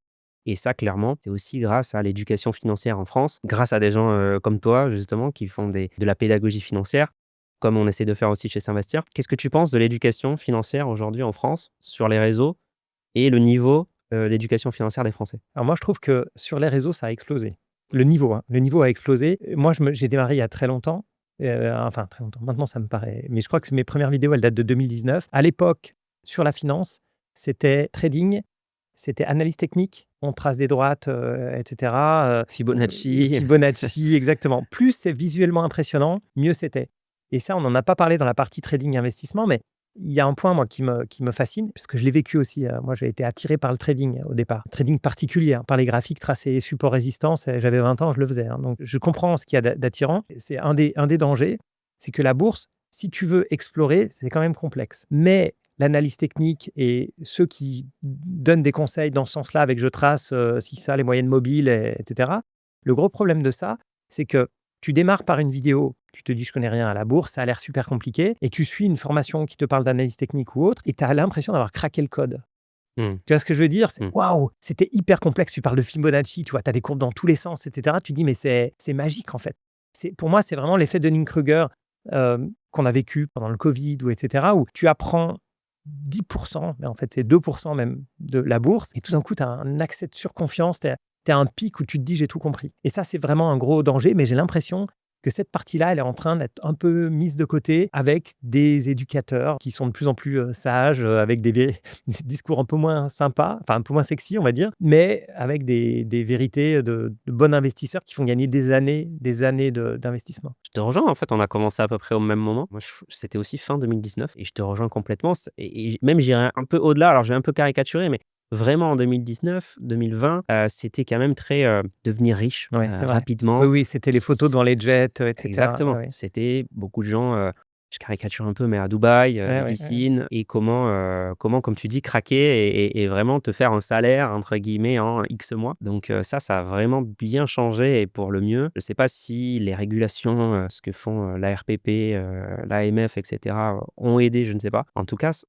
et ça, clairement, c'est aussi grâce à l'éducation financière en France, grâce à des gens, comme toi, justement, qui font de la pédagogie financière, comme on essaie de faire aussi chez S'investir. Qu'est-ce que tu penses de l'éducation financière aujourd'hui en France, sur les réseaux et le niveau, d'éducation financière des Français? Alors moi, je trouve que sur les réseaux, ça a explosé. Le niveau a explosé. Moi, j'ai démarré il y a très longtemps, enfin très longtemps, maintenant ça me paraît, mais je crois que mes premières vidéos, elles datent de 2019. À l'époque, sur la finance, c'était trading, c'était analyse technique, on trace des droites, et cetera, Fibonacci. Fibonacci, exactement. Plus c'est visuellement impressionnant, mieux c'était. Et ça, on n'en a pas parlé dans la partie trading investissement, mais il y a un point, moi, qui me fascine, parce que je l'ai vécu aussi. Moi, j'ai été attiré par le trading au départ. Trading particulier, hein, par les graphiques tracés, support résistance. J'avais 20 ans, je le faisais, hein, donc je comprends ce qu'il y a d'attirant. C'est un des dangers, c'est que la bourse, si tu veux explorer, c'est quand même complexe. Mais l'analyse technique et ceux qui donnent des conseils dans ce sens-là, avec je trace si ça, les moyennes mobiles, etc. Le gros problème de ça, c'est que tu démarres par une vidéo, tu te dis je connais rien à la bourse, ça a l'air super compliqué, et tu suis une formation qui te parle d'analyse technique ou autre, et tu as l'impression d'avoir craqué le code. Mmh. Tu vois ce que je veux dire? C'est Mmh. waouh, c'était hyper complexe. Tu parles de Fibonacci, tu vois, tu as des courbes dans tous les sens, etc. Tu te dis, mais c'est magique en fait. Pour moi, c'est vraiment l'effet Dunning-Kruger qu'on a vécu pendant le Covid, ou etc., où tu apprends 10%, mais en fait, c'est 2% même de la bourse, et tout d'un coup, tu as un accès de surconfiance, tu es à un pic où tu te dis, j'ai tout compris. Et ça, c'est vraiment un gros danger, mais j'ai l'impression que cette partie-là, elle est en train d'être un peu mise de côté avec des éducateurs qui sont de plus en plus sages, avec des discours un peu moins sympas, enfin un peu moins sexy, on va dire, mais avec des vérités de bons investisseurs qui font gagner des années d'investissement. Je te rejoins, en fait, on a commencé à peu près au même moment. Moi, c'était aussi fin 2019 et je te rejoins complètement. Et même j'irais un peu au-delà, alors je vais un peu caricaturer, mais vraiment en 2019-2020, c'était quand même très, devenir riche, Ouais, c'est vrai. Oui, rapidement. oui, c'était les photos C devant les jets, et cetera. Ouais, Exactement. ouais. C'était beaucoup de gens, je caricature un peu, mais à Dubaï, Ouais, les ouais, ouais. piscines et comment, comme tu dis, craquer et vraiment te faire un «salaire» entre guillemets en X mois. Donc ça a vraiment bien changé et pour le mieux. Je ne sais pas si les régulations, ce que font, l'ARPP, l'AMF et cetera, ont aidé, je ne sais pas. En tout cas,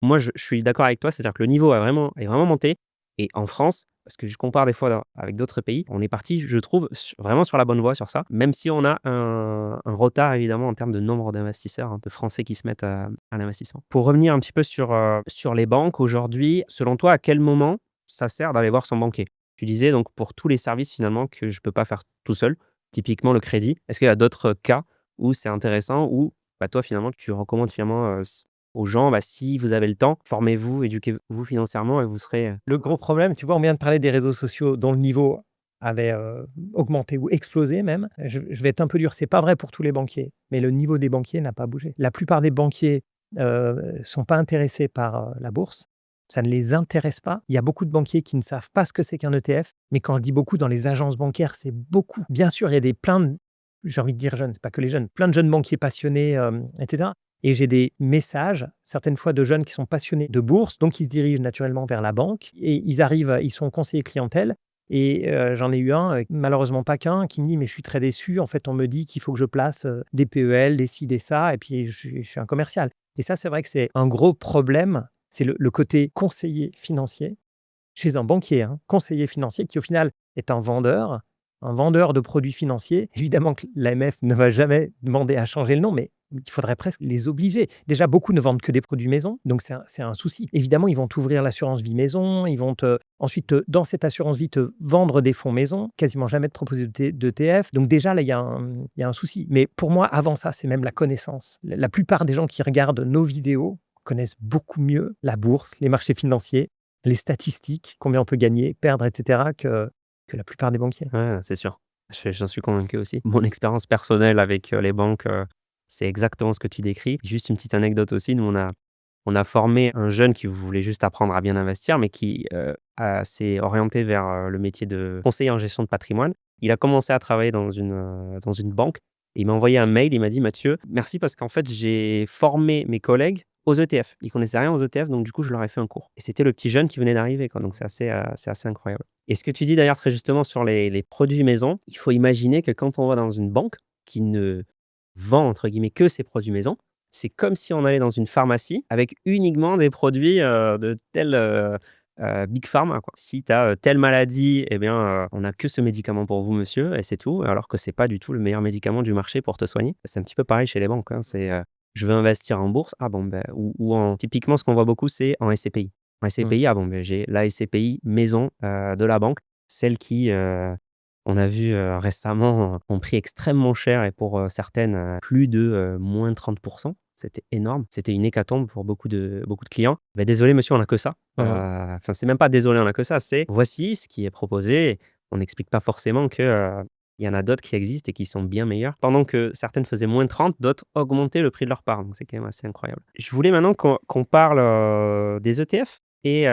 moi je suis d'accord avec toi, c'est-à-dire que le niveau est vraiment monté et en France, parce que je compare des fois avec d'autres pays, on est parti, je trouve, vraiment sur la bonne voie sur ça, même si on a un retard évidemment en termes de nombre d'investisseurs, hein, de Français qui se mettent à l'investissement. Pour revenir un petit peu sur les banques aujourd'hui, selon toi, à quel moment ça sert d'aller voir son banquier? Tu disais donc pour tous les services finalement que je ne peux pas faire tout seul, typiquement le crédit. Est-ce qu'il y a d'autres cas où c'est intéressant, où toi finalement tu recommandes finalement aux gens, si vous avez le temps, formez-vous, éduquez-vous financièrement et vous serez, Le gros problème, tu vois, on vient de parler des réseaux sociaux dont le niveau avait augmenté ou explosé même. Je vais être un peu dur, c'est pas vrai pour tous les banquiers, mais le niveau des banquiers n'a pas bougé. La plupart des banquiers sont pas intéressés par la bourse. Ça ne les intéresse pas. Il y a beaucoup de banquiers qui ne savent pas ce que c'est qu'un ETF, mais quand je dis beaucoup, dans les agences bancaires, c'est beaucoup. Bien sûr, il y a j'ai envie de dire jeunes, c'est pas que les jeunes, plein de jeunes banquiers passionnés, etc. Et j'ai des messages, certaines fois de jeunes qui sont passionnés de bourse, donc ils se dirigent naturellement vers la banque et ils sont conseillers clientèle. Et j'en ai eu un, malheureusement pas qu'un, qui me dit: «Mais je suis très déçu, en fait, on me dit qu'il faut que je place, des PEL, des ci, des ça, et puis je suis un commercial». Et ça, c'est vrai que c'est un gros problème, c'est le côté conseiller financier chez un banquier, hein, conseiller financier qui, au final, est un vendeur de produits financiers. Évidemment que l'AMF ne va jamais demander à changer le nom, mais il faudrait presque les obliger. Déjà, beaucoup ne vendent que des produits maison, donc c'est un souci. Évidemment, ils vont t'ouvrir l'assurance vie maison, ils vont ensuite, dans cette assurance vie, te vendre des fonds maison, quasiment jamais te proposer d'ETF. Donc déjà, là, il y a un souci. Mais pour moi, avant ça, c'est même la connaissance. La plupart des gens qui regardent nos vidéos connaissent beaucoup mieux la bourse, les marchés financiers, les statistiques, combien on peut gagner, perdre, et cetera, que la plupart des banquiers. ouais, c'est sûr. J'en suis convaincu aussi. Mon expérience personnelle avec, les banques, c'est exactement ce que tu décris. Juste une petite anecdote aussi, nous On a formé un jeune qui voulait juste apprendre à bien investir, mais qui, s'est orienté vers, le métier de conseiller en gestion de patrimoine. Il a commencé à travailler dans une banque et il m'a envoyé un mail, il m'a dit: «Mathieu, merci parce qu'en fait, j'ai formé mes collègues aux ETF». Ils connaissaient rien aux ETF, donc du coup, je leur ai fait un cours et c'était le petit jeune qui venait d'arriver, quoi, donc c'est assez incroyable et ce que tu dis d'ailleurs très justement sur les produits maison, il faut imaginer que quand on va dans une banque qui ne vend entre guillemets «que» ses produits maison, c'est comme si on allait dans une pharmacie avec uniquement des produits, de tel, big pharma, quoi. Si tu as, telle maladie et bien, on a que ce médicament pour vous monsieur et c'est tout, alors que c'est pas du tout le meilleur médicament du marché pour te soigner. C'est un petit peu pareil chez les banques, hein, je veux investir en bourse, ah bon, ben ou en typiquement ce qu'on voit beaucoup, c'est en SCPI. En Mmh. SCPI, ah bon, ben j'ai la SCPI maison, de la banque, celle qui, on a vu, récemment, ont pris extrêmement cher et pour, certaines, plus de, moins 30. C'était énorme. C'était une hécatombe pour beaucoup de clients. «Bah, désolé monsieur, on a que ça». Mmh mh. Enfin, c'est même pas «désolé, on a que ça», c'est: «Voici ce qui est proposé». On n'explique pas forcément que, il y en a d'autres qui existent et qui sont bien meilleurs. Pendant que certaines faisaient moins 30, d'autres augmentaient le prix de leur part, donc c'est quand même assez incroyable. Je voulais maintenant qu'on parle, des ETF et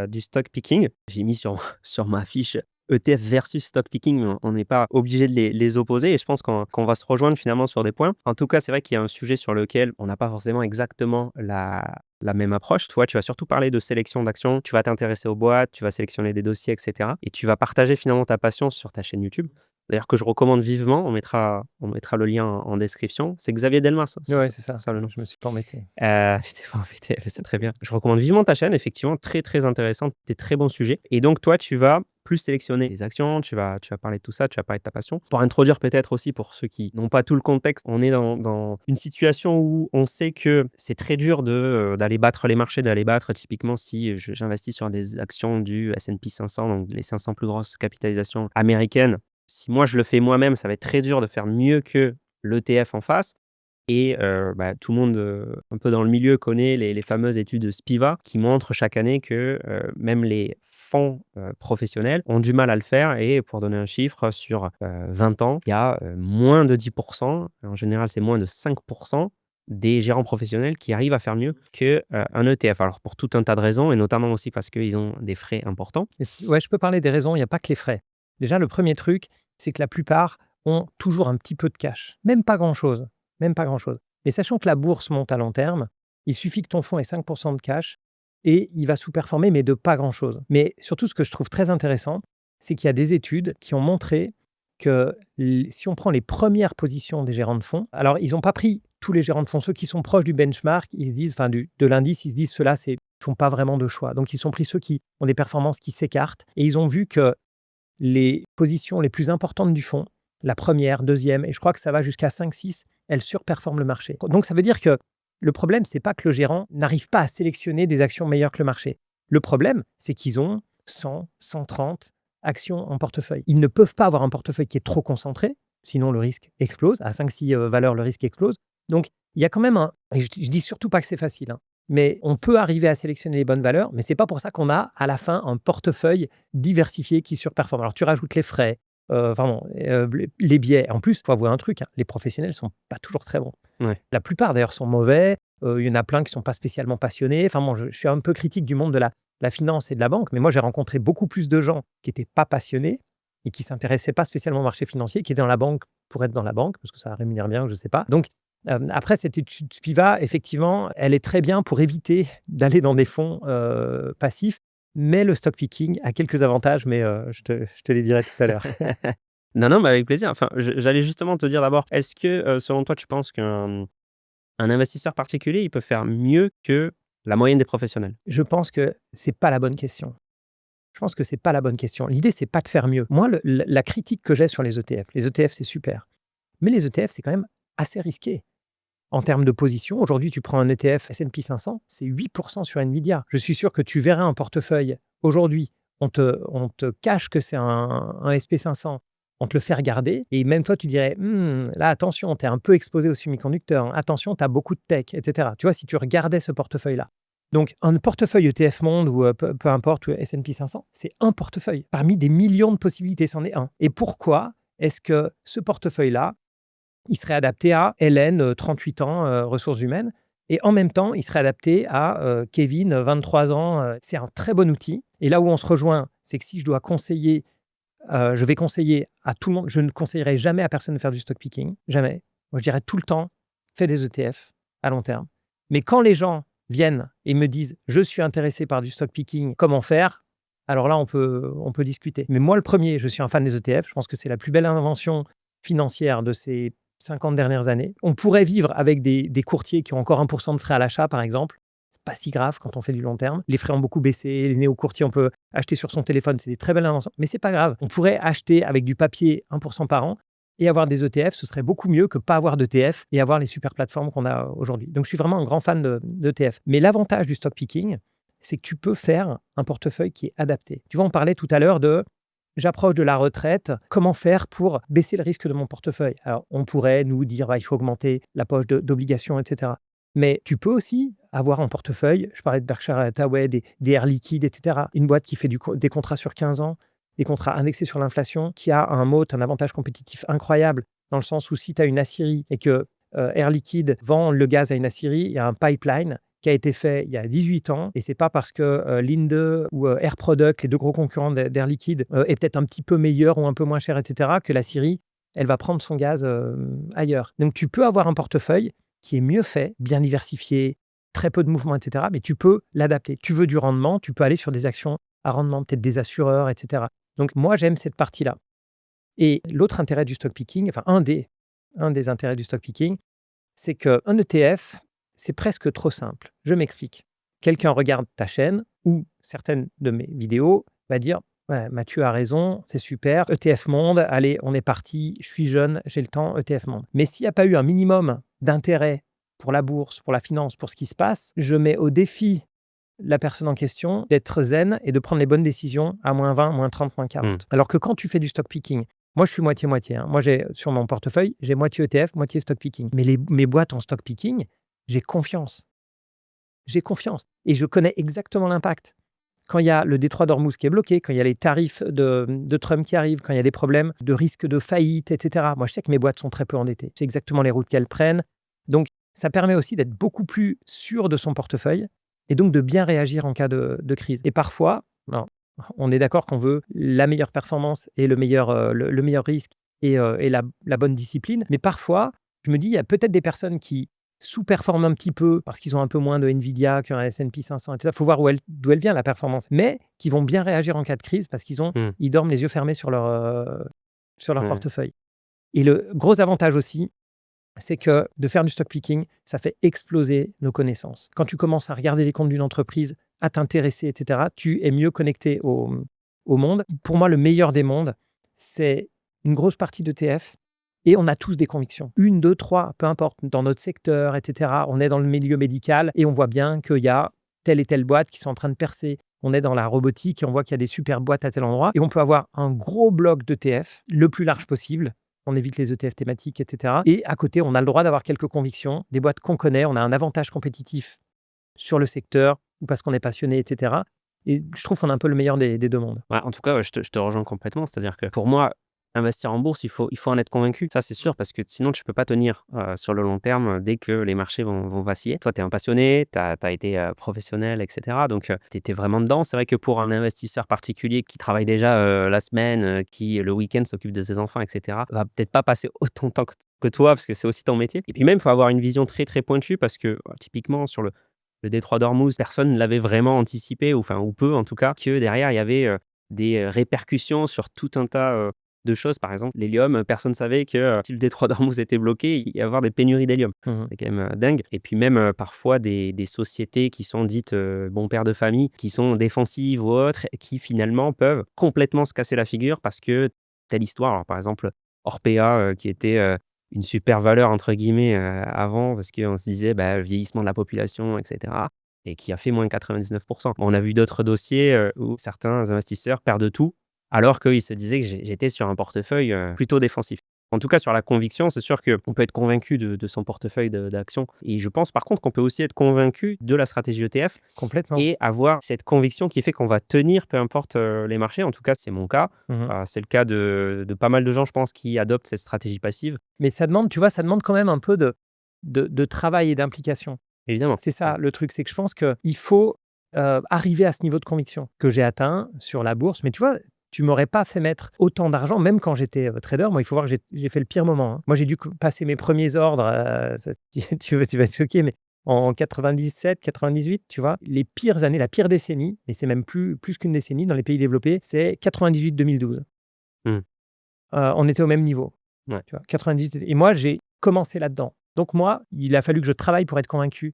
du stock picking. J'ai mis sur sur ma fiche ETF versus stock picking, mais on n'est pas obligé de les opposer et je pense qu'on va se rejoindre finalement sur des points. En tout cas, c'est vrai qu'il y a un sujet sur lequel on n'a pas forcément exactement la même approche. Toi, tu vas surtout parler de sélection d'actions, tu vas t'intéresser aux boîtes, tu vas sélectionner des dossiers, et cetera et tu vas partager finalement ta passion sur ta chaîne YouTube. D'ailleurs que je recommande vivement, on mettra le lien en description. C'est Xavier Delmas, hein, Ouais, c'est c'est ça. ça le nom? Je me suis pas embêté. Tu t'es pas embêté, c'est très bien. Je recommande vivement ta chaîne, effectivement, très, très intéressante, des très bons sujets et donc toi, tu vas plus sélectionner les actions, tu vas parler de tout ça, tu vas parler de ta passion. Pour introduire peut-être aussi pour ceux qui n'ont pas tout le contexte, on est dans une situation où on sait que c'est très dur d'aller battre les marchés, d'aller battre typiquement si j'investis sur des actions du S&P 500, donc les 500 plus grosses capitalisations américaines. Si moi je le fais moi-même, ça va être très dur de faire mieux que l'ETF en face. Et bah, tout le monde, un peu dans le milieu connaît les fameuses études Spiva qui montrent chaque année que, même les fonds, professionnels ont du mal à le faire et pour donner un chiffre sur, 20 ans, il y a, moins de 10. En général, c'est moins de 5 des gérants professionnels qui arrivent à faire mieux que, un ETF. Alors pour tout un tas de raisons et notamment aussi parce qu'ils ont des frais importants. Mais si ouais, je peux parler des raisons, il y a pas que les frais. Déjà, le premier truc, c'est que la plupart ont toujours un petit peu de cash. Même pas grand-chose, même pas grand-chose. Mais sachant que la bourse monte à long terme, il suffit que ton fonds ait 5 de cash et il va sous-performer, mais de pas grand-chose. Mais surtout, ce que je trouve très intéressant, c'est qu'il y a des études qui ont montré que si on prend les premières positions des gérants de fonds, alors ils n'ont pas pris tous les gérants de fonds, ceux qui sont proches du benchmark, ils se disent, enfin de l'indice, ils se disent, ceux-là, font pas vraiment de choix. Donc, ils sont pris ceux qui ont des performances qui s'écartent et ils ont vu que les positions les plus importantes du fonds, la première, deuxième, et je crois que ça va jusqu'à 5, 6, elles surperforment le marché. Donc, ça veut dire que le problème, c'est pas que le gérant n'arrive pas à sélectionner des actions meilleures que le marché. Le problème, c'est qu'ils ont 100, 130 actions en portefeuille. Ils ne peuvent pas avoir un portefeuille qui est trop concentré, sinon le risque explose. À 5, 6 valeurs, le risque explose. Donc, il y a quand même et je dis surtout pas que c'est facile, hein, mais on peut arriver à sélectionner les bonnes valeurs, mais c'est pas pour ça qu'on a à la fin un portefeuille diversifié qui surperforme. Alors tu rajoutes les frais, vraiment, les biais. En plus, il faut avouer un truc, hein, les professionnels sont pas toujours très bons. Ouais. La plupart d'ailleurs sont mauvais, il y en a plein qui sont pas spécialement passionnés. Enfin bon, je suis un peu critique du monde de la finance et de la banque, mais moi j'ai rencontré beaucoup plus de gens qui étaient pas passionnés et qui s'intéressaient pas spécialement au marché financier, qui étaient dans la banque pour être dans la banque, parce que ça rémunère bien, je sais pas. Donc après cette étude Spiva, effectivement, elle est très bien pour éviter d'aller dans des fonds, passifs, mais le stock picking a quelques avantages, mais je te les dirai tout à l'heure. Non, non, mais avec plaisir. Enfin, j'allais justement te dire d'abord, est-ce que, selon toi, tu penses qu'un investisseur particulier, il peut faire mieux que la moyenne des professionnels? Je pense que c'est pas la bonne question. Je pense que c'est pas la bonne question. L'idée, c'est pas de faire mieux. Moi, la critique que j'ai sur les ETF, c'est super, mais les ETF, c'est quand même assez risqué. En termes de position, aujourd'hui, tu prends un ETF S&P 500, c'est 8% sur Nvidia. Je suis sûr que tu verras un portefeuille aujourd'hui, on te cache que c'est un SP500, on te le fait regarder et même toi, tu dirais: là, attention, tu es un peu exposé aux semi-conducteurs, hein. Attention, tu as beaucoup de tech, et cetera». Tu vois, si tu regardais ce portefeuille-là. Donc un portefeuille ETF Monde ou peu importe, ou S&P 500, c'est un portefeuille. Parmi des millions de possibilités, c'en est un. Et pourquoi est-ce que ce portefeuille-là, il serait adapté à Hélène, 38 ans, ressources humaines? Et en même temps, il serait adapté à Kevin, 23 ans. C'est un très bon outil. Et là où on se rejoint, c'est que si je dois conseiller, je vais conseiller à tout le monde. Je ne conseillerais jamais à personne de faire du stock picking, jamais. Moi, je dirais tout le temps, fais des ETF à long terme. Mais quand les gens viennent et me disent, je suis intéressé par du stock picking, comment faire? Alors là, on peut discuter. Mais moi, le premier, je suis un fan des ETF. Je pense que c'est la plus belle invention financière de ces 50 dernières années. On pourrait vivre avec des courtiers qui ont encore 1% de frais à l'achat, par exemple. C'est pas si grave quand on fait du long terme. Les frais ont beaucoup baissé. Les néo-courtiers, on peut acheter sur son téléphone. C'est des très belles inventions. Mais c'est pas grave. On pourrait acheter avec du papier 1% par an et avoir des ETF. Ce serait beaucoup mieux que pas avoir d'ETF et avoir les super plateformes qu'on a aujourd'hui. Donc, je suis vraiment un grand fan d'ETF. Mais l'avantage du stock picking, c'est que tu peux faire un portefeuille qui est adapté. Tu vois, on parlait tout à l'heure de j'approche de la retraite, comment faire pour baisser le risque de mon portefeuille? Alors, on pourrait nous dire, il faut augmenter la poche d'obligations, etc. Mais tu peux aussi avoir un portefeuille, je parlais de Berkshire Hathaway, des Air Liquide, etc. Une boîte qui fait des contrats sur 15 ans, des contrats indexés sur l'inflation, qui a un avantage compétitif incroyable, dans le sens où si tu as une aciérie et que Air Liquide vend le gaz à une aciérie, il y a un pipeline qui a été fait il y a 18 ans, et c'est pas parce que Linde ou Air Product, les deux gros concurrents d'Air Liquide, est peut-être un petit peu meilleur ou un peu moins cher, etc., que la Syrie, elle va prendre son gaz ailleurs. Donc tu peux avoir un portefeuille qui est mieux fait, bien diversifié, très peu de mouvements, etc., mais tu peux l'adapter. Tu veux du rendement, tu peux aller sur des actions à rendement, peut-être des assureurs, etc. Donc moi, j'aime cette partie-là. Et l'autre intérêt du stock picking, enfin un des intérêts du stock picking, c'est qu'un ETF, c'est presque trop simple. Je m'explique. Quelqu'un regarde ta chaîne ou certaines de mes vidéos, va dire ouais, Mathieu a raison, c'est super, ETF Monde, allez, on est parti, je suis jeune, j'ai le temps, ETF Monde. Mais s'il n'y a pas eu un minimum d'intérêt pour la bourse, pour la finance, pour ce qui se passe, je mets au défi la personne en question d'être zen et de prendre les bonnes décisions à moins 20, moins 30, moins 40. Alors que quand tu fais du stock picking, moi je suis moitié-moitié. Hein. Moi, sur mon portefeuille, j'ai moitié ETF, moitié stock picking. Mais mes boîtes en stock picking, j'ai confiance. J'ai confiance. Et je connais exactement l'impact. Quand il y a le détroit d'Ormuz qui est bloqué, quand il y a les tarifs de Trump qui arrivent, quand il y a des problèmes de risque de faillite, etc. Moi, je sais que mes boîtes sont très peu endettées. C'est exactement les routes qu'elles prennent. Donc, ça permet aussi d'être beaucoup plus sûr de son portefeuille et donc de bien réagir en cas de crise. Et parfois, on est d'accord qu'on veut la meilleure performance et le meilleur risque et la bonne discipline. Mais parfois, je me dis, il y a peut-être des personnes qui sous-performent un petit peu parce qu'ils ont un peu moins de Nvidia qu'un S&P 500, etc. Il faut voir d'où elle vient, la performance. Mais qui vont bien réagir en cas de crise parce ils dorment les yeux fermés sur leur portefeuille. Et le gros avantage aussi, c'est que de faire du stock picking, ça fait exploser nos connaissances. Quand tu commences à regarder les comptes d'une entreprise, à t'intéresser, etc., tu es mieux connecté au monde. Pour moi, le meilleur des mondes, c'est une grosse partie d'ETF et on a tous des convictions. 1, 2, 3, peu importe, dans notre secteur, etc. On est dans le milieu médical et on voit bien qu'il y a telle et telle boîte qui sont en train de percer. On est dans la robotique et on voit qu'il y a des super boîtes à tel endroit. Et on peut avoir un gros bloc d'ETF, le plus large possible. On évite les ETF thématiques, etc. Et à côté, on a le droit d'avoir quelques convictions, des boîtes qu'on connaît, on a un avantage compétitif sur le secteur ou parce qu'on est passionné, etc. Et je trouve qu'on a un peu le meilleur des deux mondes. Ouais, en tout cas, je te rejoins complètement. C'est-à-dire que pour moi, investir en bourse, il faut en être convaincu. Ça, c'est sûr, parce que sinon, tu ne peux pas tenir sur le long terme dès que les marchés vont vaciller. Toi, tu es un passionné, tu as été professionnel, etc. Donc, tu étais vraiment dedans. C'est vrai que pour un investisseur particulier qui travaille déjà la semaine, qui le week-end s'occupe de ses enfants, etc., va peut-être pas passer autant de temps que toi, parce que c'est aussi ton métier. Et puis même, il faut avoir une vision très, très pointue, parce que typiquement, sur le détroit d'Ormuz, personne ne l'avait vraiment anticipé, ou peu en tout cas, que derrière, il y avait des répercussions sur tout un tas de choses. Par exemple, l'hélium, personne ne savait que si le détroit d'Ormuz était bloqué, il y avoir des pénuries d'hélium. C'est quand même dingue. Et puis même parfois des sociétés qui sont dites bon père de famille, qui sont défensives ou autres, qui finalement peuvent complètement se casser la figure parce que telle histoire. Alors, par exemple, Orpea, qui était une super valeur entre guillemets avant, parce qu'on se disait vieillissement de la population, etc., et qui a fait moins 99%. On a vu d'autres dossiers où certains investisseurs perdent tout, alors qu'ils se disaient que j'étais sur un portefeuille plutôt défensif. En tout cas, sur la conviction, c'est sûr qu'on peut être convaincu de son portefeuille d'actions. Et je pense par contre qu'on peut aussi être convaincu de la stratégie ETF. Complètement. Et avoir cette conviction qui fait qu'on va tenir peu importe les marchés. En tout cas, c'est mon cas. C'est le cas de pas mal de gens, je pense, qui adoptent cette stratégie passive. Mais ça demande, tu vois, ça demande quand même un peu de travail et d'implication. évidemment. C'est ça le truc, c'est que je pense qu'il faut, arriver à ce niveau de conviction que j'ai atteint sur la bourse. Mais tu vois, tu m'aurais pas fait mettre autant d'argent, même quand j'étais, trader. Moi, il faut voir que j'ai fait le pire moment, hein. Moi, j'ai dû passer mes premiers ordres, ça tu vas être choqué, mais en 97-98, tu vois? Les pires années, la pire décennie, et c'est même plus qu'une décennie dans les pays développés, c'est 98-2012. Mmh. On était au même niveau, Ouais. tu vois? 98 et moi, j'ai commencé là-dedans. Donc moi, il a fallu que je travaille pour être convaincu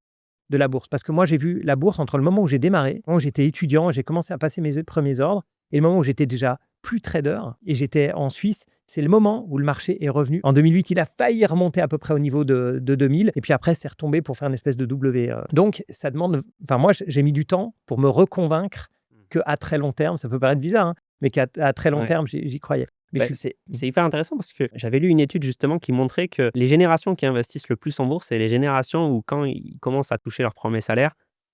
de la bourse. Parce que moi, j'ai vu la bourse entre le moment où j'ai démarré, le moment où j'étais étudiant, j'ai commencé à passer mes premiers ordres et le moment où j'étais déjà plus trader et j'étais en Suisse, c'est le moment où le marché est revenu. En 2008, il a failli remonter à peu près au niveau de 2000 et puis après, c'est retombé pour faire une espèce de W. Donc, ça demande, enfin moi, j'ai mis du temps pour me reconvaincre qu'à très long terme, ça peut paraître bizarre, hein, mais qu'à très long Ouais. terme, j'y croyais. Mais je Bah, suis c'est hyper intéressant parce que j'avais lu une étude justement qui montrait que les générations qui investissent le plus en bourse, c'est les générations où quand ils commencent à toucher leur premier salaire,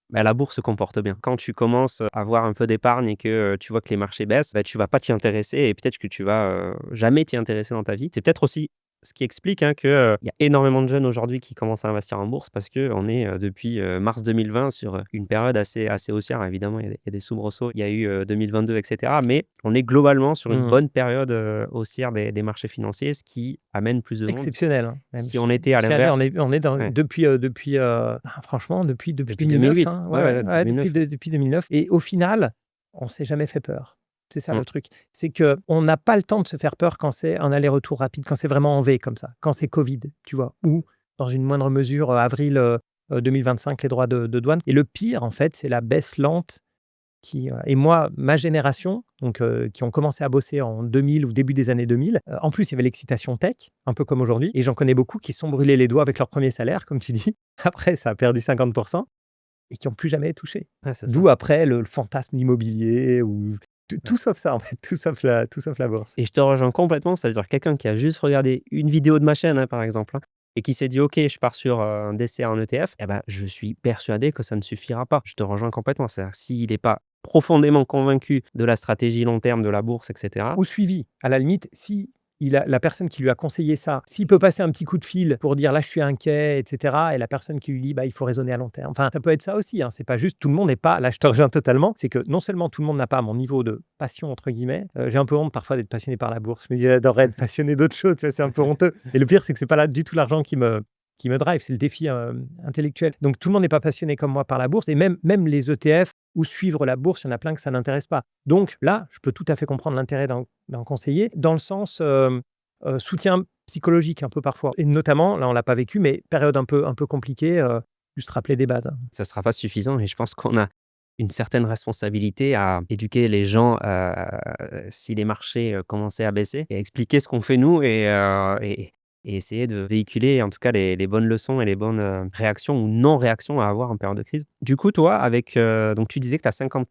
bah, la bourse se comporte bien. Quand tu commences à avoir un peu d'épargne et que, tu vois que les marchés baissent, bah, tu vas pas t'y intéresser et peut-être que tu vas, jamais t'y intéresser dans ta vie. C'est peut-être aussi ce qui explique, hein, que, il y a énormément de jeunes aujourd'hui qui commencent à investir en bourse parce qu'on est, depuis, mars 2020 sur, une période assez haussière. Évidemment, il y a des soubresauts, il y a eu, 2022 et cetera, mais on est globalement sur une Mmh. bonne période, haussière des marchés financiers, ce qui amène plus de monde. exceptionnel, hein, même. Si on était à Je tiens à dire, l'inverse, on est dans ouais, franchement, depuis depuis 2009, 2008, hein. ouais, Ouais, ouais, ouais, depuis ouais, 2009. depuis 2009 et au final, on s'est jamais fait peur. C'est ça Mmh. le truc. C'est qu'on n'a pas le temps de se faire peur quand c'est un aller-retour rapide, quand c'est vraiment en V comme ça, quand c'est Covid, tu vois? Ou dans une moindre mesure, avril, 2025, les droits de douane et le pire, en fait, c'est la baisse lente et moi, ma génération, donc qui ont commencé à bosser en 2000 ou début des années 2000, en plus, il y avait l'excitation tech, un peu comme aujourd'hui et j'en connais beaucoup qui se sont brûlés les doigts avec leur premier salaire, comme tu dis. Après, ça a perdu 50 et qui ont plus jamais touché. Ouais, c'est ça. D'où après le fantasme immobilier ou Ouais. tout sauf ça, en fait, tout sauf la bourse. Et je te rejoins complètement, c'est-à-dire quelqu'un qui a juste regardé une vidéo de ma chaîne, hein, par exemple, hein, et qui s'est dit: «OK, je pars sur, un DCA en ETF», eh ben, je suis persuadé que ça ne suffira pas. Je te rejoins complètement. C'est-à-dire s'il n'est pas profondément convaincu de la stratégie long terme de la bourse et cetera. Ou suivi. À la limite, si la personne qui lui a conseillé ça, s'il peut passer un petit coup de fil pour dire: «Là, je suis inquiet» et cetera et la personne qui lui dit: «Bah, il faut raisonner à long terme». Enfin, ça peut être ça aussi, hein. C'est pas juste tout le monde n'est pas là, je te rejoins totalement. C'est que non seulement tout le monde n'a pas mon niveau de «passion» entre guillemets, j'ai un peu honte parfois d'être passionné par la bourse. Je me dis: «J'adorerais être passionné d'autres choses», tu vois? C'est un peu honteux et le pire, c'est que c'est pas là du tout l'argent qui me drive, c'est le défi, intellectuel. Donc tout le monde n'est pas passionné comme moi par la bourse et même les ETF ou suivre la bourse, il y en a plein que ça n'intéresse pas. Donc là, je peux tout à fait comprendre l'intérêt d'un conseiller dans le sens, soutien psychologique un peu parfois et notamment, là on l'a pas vécu, mais période un peu compliquée, juste rappeler des bases, hein. Ça ne sera pas suffisant et je pense qu'on a une certaine responsabilité à éduquer les gens, si les marchés, commençaient à baisser et expliquer ce qu'on fait nous et essayer de véhiculer en tout cas les bonnes leçons et les bonnes, réactions ou non-réactions à avoir en période de crise. Du coup, toi, avec, donc tu disais que tu as 50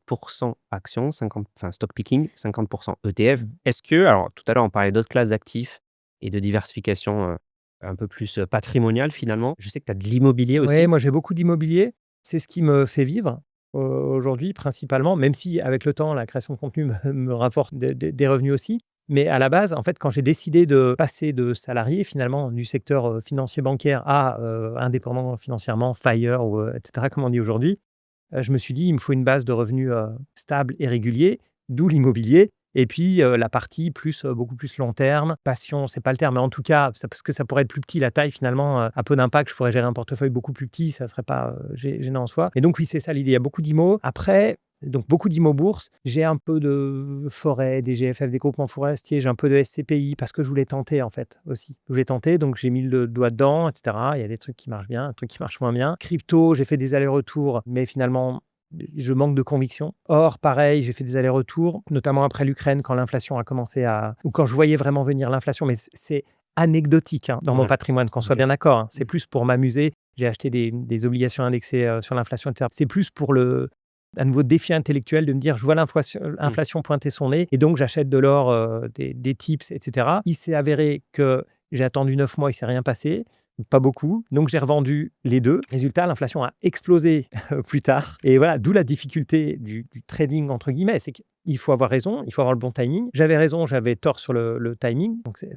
actions, 50 enfin stock picking, 50 ETF. Mmh. Est-ce que alors tout à l'heure on parlait d'autres classes d'actifs et de diversification, un peu plus, patrimoniale finalement. Je sais que tu as de l'immobilier Ouais, aussi. moi j'ai beaucoup d'immobilier. C'est ce qui me fait vivre, aujourd'hui principalement, même si avec le temps, la création de contenu me rapporte des revenus aussi. Mais à la base, en fait, quand j'ai décidé de passer de salarié finalement du secteur, financier bancaire à, indépendant financièrement, FIRE ou, et cetera, comme on dit aujourd'hui, je me suis dit: «Il me faut une base de revenus, stable et régulier», d'où l'immobilier et puis, la partie plus, beaucoup plus long terme. Passion, c'est pas le terme, mais en tout cas, ça parce que ça pourrait être plus petit, la taille finalement, à peu d'impact, je pourrais gérer un portefeuille beaucoup plus petit, ça serait pas, gênant en soi et donc oui, c'est ça l'idée. Il y a beaucoup d'IMO. Après, donc beaucoup d'IMO bourse. J'ai un peu de forêt, des GFF, des groupements forestiers, j'ai un peu de SCPI parce que je voulais tenter en fait aussi. Je voulais tenter, donc j'ai mis le doigt dedans et cetera. Il y a des trucs qui marchent bien, des trucs qui marchent moins bien. Crypto, j'ai fait des allers-retours, mais finalement je manque de conviction. Or, pareil, j'ai fait des allers-retours, notamment après l'Ukraine, quand l'inflation a commencé à ou quand je voyais vraiment venir l'inflation, mais c'est anecdotique, hein, dans mon Ouais, patrimoine, qu'on soit OK. bien d'accord, hein. C'est Mmh. plus pour m'amuser. J'ai acheté des obligations indexées, sur l'inflation et cetera. C'est plus pour un nouveau défi intellectuel de me dire: «Je vois Mmh. l'inflation pointer son nez et donc j'achète de l'or, des tips et cetera». Il s'est avéré que j'ai attendu 9 mois, il s'est rien passé. Pas beaucoup, donc j'ai revendu les 2. Résultat, l'inflation a explosé plus tard et voilà, d'où la difficulté du «trading» entre guillemets, c'est qu'il faut avoir raison, il faut avoir le bon timing. J'avais raison, j'avais tort sur le timing, donc c'est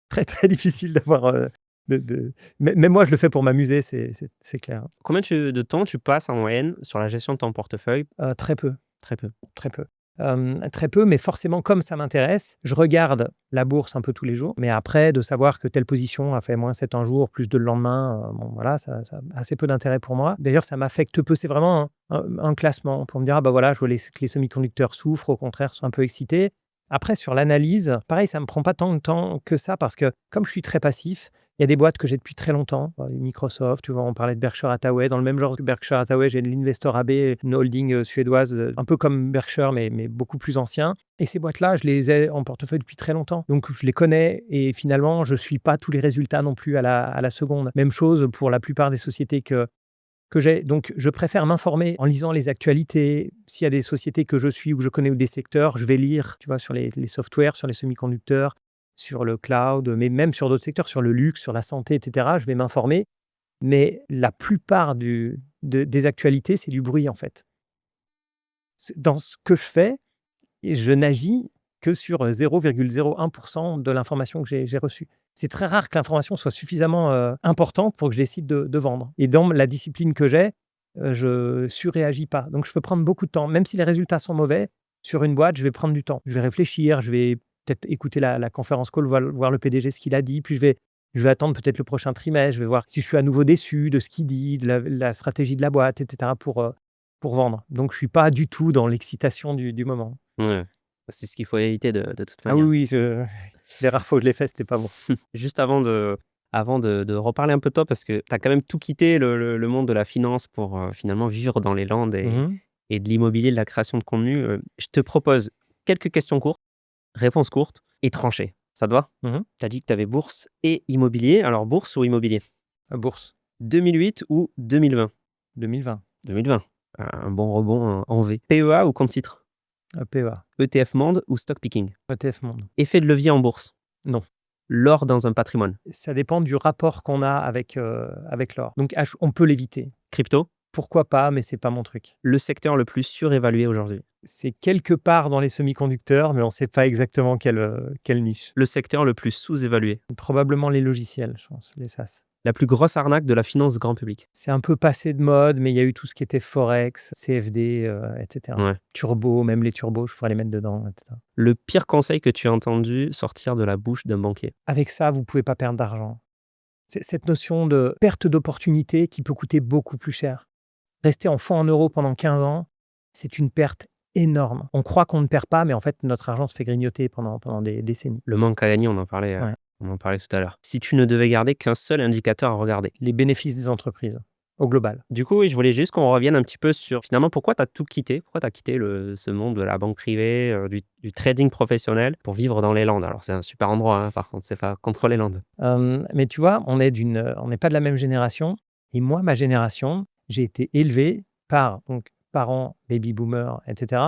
très, très difficile Même moi, je le fais pour m'amuser, c'est clair. Combien de temps tu passes en moyenne sur la gestion de ton portefeuille? Très peu, Très peu. très peu. Très peu, mais forcément, comme ça m'intéresse, je regarde la bourse un peu tous les jours. Mais après, de savoir que telle position a fait -7 un jour, plus 2 le lendemain, bon voilà, ça a assez peu d'intérêt pour moi. D'ailleurs, ça m'affecte peu. C'est vraiment un classement pour me dire: «Ah bah voilà, je vois que les semi-conducteurs souffrent, au contraire, sont un peu excités». Après, sur l'analyse, pareil, ça me prend pas tant de temps que ça parce que comme je suis très passif, il y a des boîtes que j'ai depuis très longtemps, Microsoft, tu vois? On parlait de Berkshire Hathaway. Dans le même genre que Berkshire Hathaway, j'ai l'Investor AB, une holding, suédoise, un peu comme Berkshire, mais beaucoup plus ancien. Et ces boîtes-là, je les ai en portefeuille depuis très longtemps. Donc je les connais et finalement, je suis pas tous les résultats non plus à la seconde. Même chose pour la plupart des sociétés que j'ai. Donc je préfère m'informer en lisant les actualités. S'il y a des sociétés que je suis ou que je connais ou des secteurs, je vais lire, tu vois? Sur les softwares, sur les semi-conducteurs, sur le cloud, mais même sur d'autres secteurs, sur le luxe, sur la santé et cetera. Je vais m'informer, mais la plupart des actualités, c'est du bruit, en fait. Dans ce que je fais, et je n'agis que sur 0,01% de l'information que j'ai reçue. C'est très rare que l'information soit suffisamment, importante pour que je décide de vendre. Et dans la discipline que j'ai, je surréagis pas. Donc je peux prendre beaucoup de temps. Même si les résultats sont mauvais, sur une boîte, je vais prendre du temps. Je vais réfléchir, je vais peut-être écouter la conférence call, voir le PDG ce qu'il a dit, puis je vais attendre peut-être le prochain trimestre, je vais voir si je suis à nouveau déçu de ce qu'il dit, de la stratégie de la boîte et cetera pour vendre. Donc je suis pas du tout dans l'excitation du moment. Ouais. C'est ce qu'il faut éviter de toute Ah oui, manière. oui, les rares fois où je l'ai fait, c'était pas bon. Juste avant de reparler un peu de toi, parce que tu as quand même tout quitté le monde de la finance pour, finalement vivre dans les Landes Mmh. et de l'immobilier, de la création de contenu, je te propose quelques questions courtes, réponses courtes et tranchées. Ça te va? Mmh. Tu as dit que tu avais bourse et immobilier, alors bourse ou immobilier? Bourse, 2008 ou 2020? 2020, 2020, un bon rebond en V. PEA ou compte titre? PEA, ETF Monde ou stock picking? ETF Monde. Effet de levier en bourse? Non, L'or dans un patrimoine? ça dépend du rapport qu'on a avec l'or. Donc on peut l'éviter. Crypto? Pourquoi pas, mais c'est pas mon truc. Le secteur le plus surévalué aujourd'hui? C'est quelque part dans les semi-conducteurs, mais on sait pas exactement quelle niche. Le secteur le plus sous-évalué? Probablement les logiciels, je pense, les SaaS. La plus grosse arnaque de la finance grand public? C'est un peu passé de mode, mais il y a eu tout ce qui était forex, CFD, et cetera. Ouais. Turbo, même les turbos, je pourrais les mettre dedans, et cetera. Le pire conseil que tu as entendu sortir de la bouche d'un banquier? Avec ça, vous pouvez pas perdre d'argent. C'est cette notion de perte d'opportunité qui peut coûter beaucoup plus cher. Rester en fonds en euros pendant 15 ans, c'est une perte énorme. On croit qu'on ne perd pas, mais en fait, notre argent se fait grignoter pendant des décennies. Le manque à gagner, Ouais. on en parlait tout à l'heure. Si tu ne devais garder qu'un seul indicateur à regarder? Les bénéfices des entreprises, au global. Du coup, oui, je voulais juste qu'on revienne un petit peu sur finalement pourquoi tu as tout quitté? Pourquoi tu as quitté ce monde de la banque privée, du trading professionnel pour vivre dans les Landes? Alors c'est un super endroit, hein, par contre, c'est pas contre les Landes. Mais tu vois, on n'est pas de la même génération. Et moi, ma génération, j'ai été élevé par donc, parents, baby boomers, etc.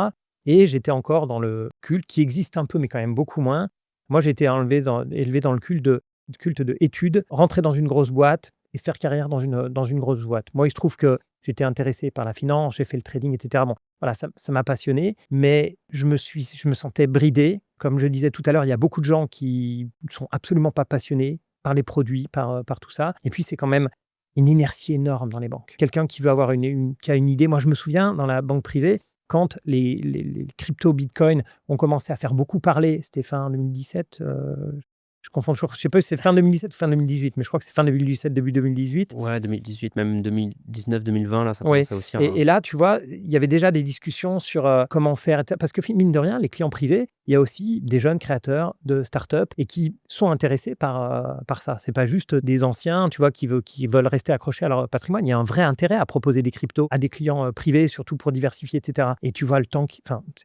Et j'étais encore dans le culte qui existe un peu, mais quand même beaucoup moins. Moi, j'ai été élevé dans le culte de études, rentrer dans une grosse boîte et faire carrière dans une grosse boîte. Moi, il se trouve que j'étais intéressé par la finance, j'ai fait le trading, etc. Bon, voilà, ça m'a passionné, mais je me sentais bridé. Comme je le disais tout à l'heure, il y a beaucoup de gens qui ne sont absolument pas passionnés par les produits, par tout ça. Et puis, c'est quand même une inertie énorme dans les banques. Quelqu'un qui veut avoir qui a une idée. Moi, je me souviens, dans la banque privée, quand les crypto Bitcoin ont commencé à faire beaucoup parler, c'était fin 2017, je confonds toujours, je ne sais pas si c'est fin 2017 ou fin 2018, mais je crois que c'est fin 2017, début 2018. Ouais, 2018, même 2019-2020, là, ça Oui, commençait aussi, hein. et là, tu vois, il y avait déjà des discussions sur, comment faire et cetera. Parce que mine de rien, les clients privés, il y a aussi des jeunes créateurs de start-up et qui sont intéressés par ça. C'est pas juste des anciens, tu vois, qui veulent rester accrochés à leur patrimoine. Il y a un vrai intérêt à proposer des cryptos à des clients, privés, surtout pour diversifier et cetera. Et tu vois le temps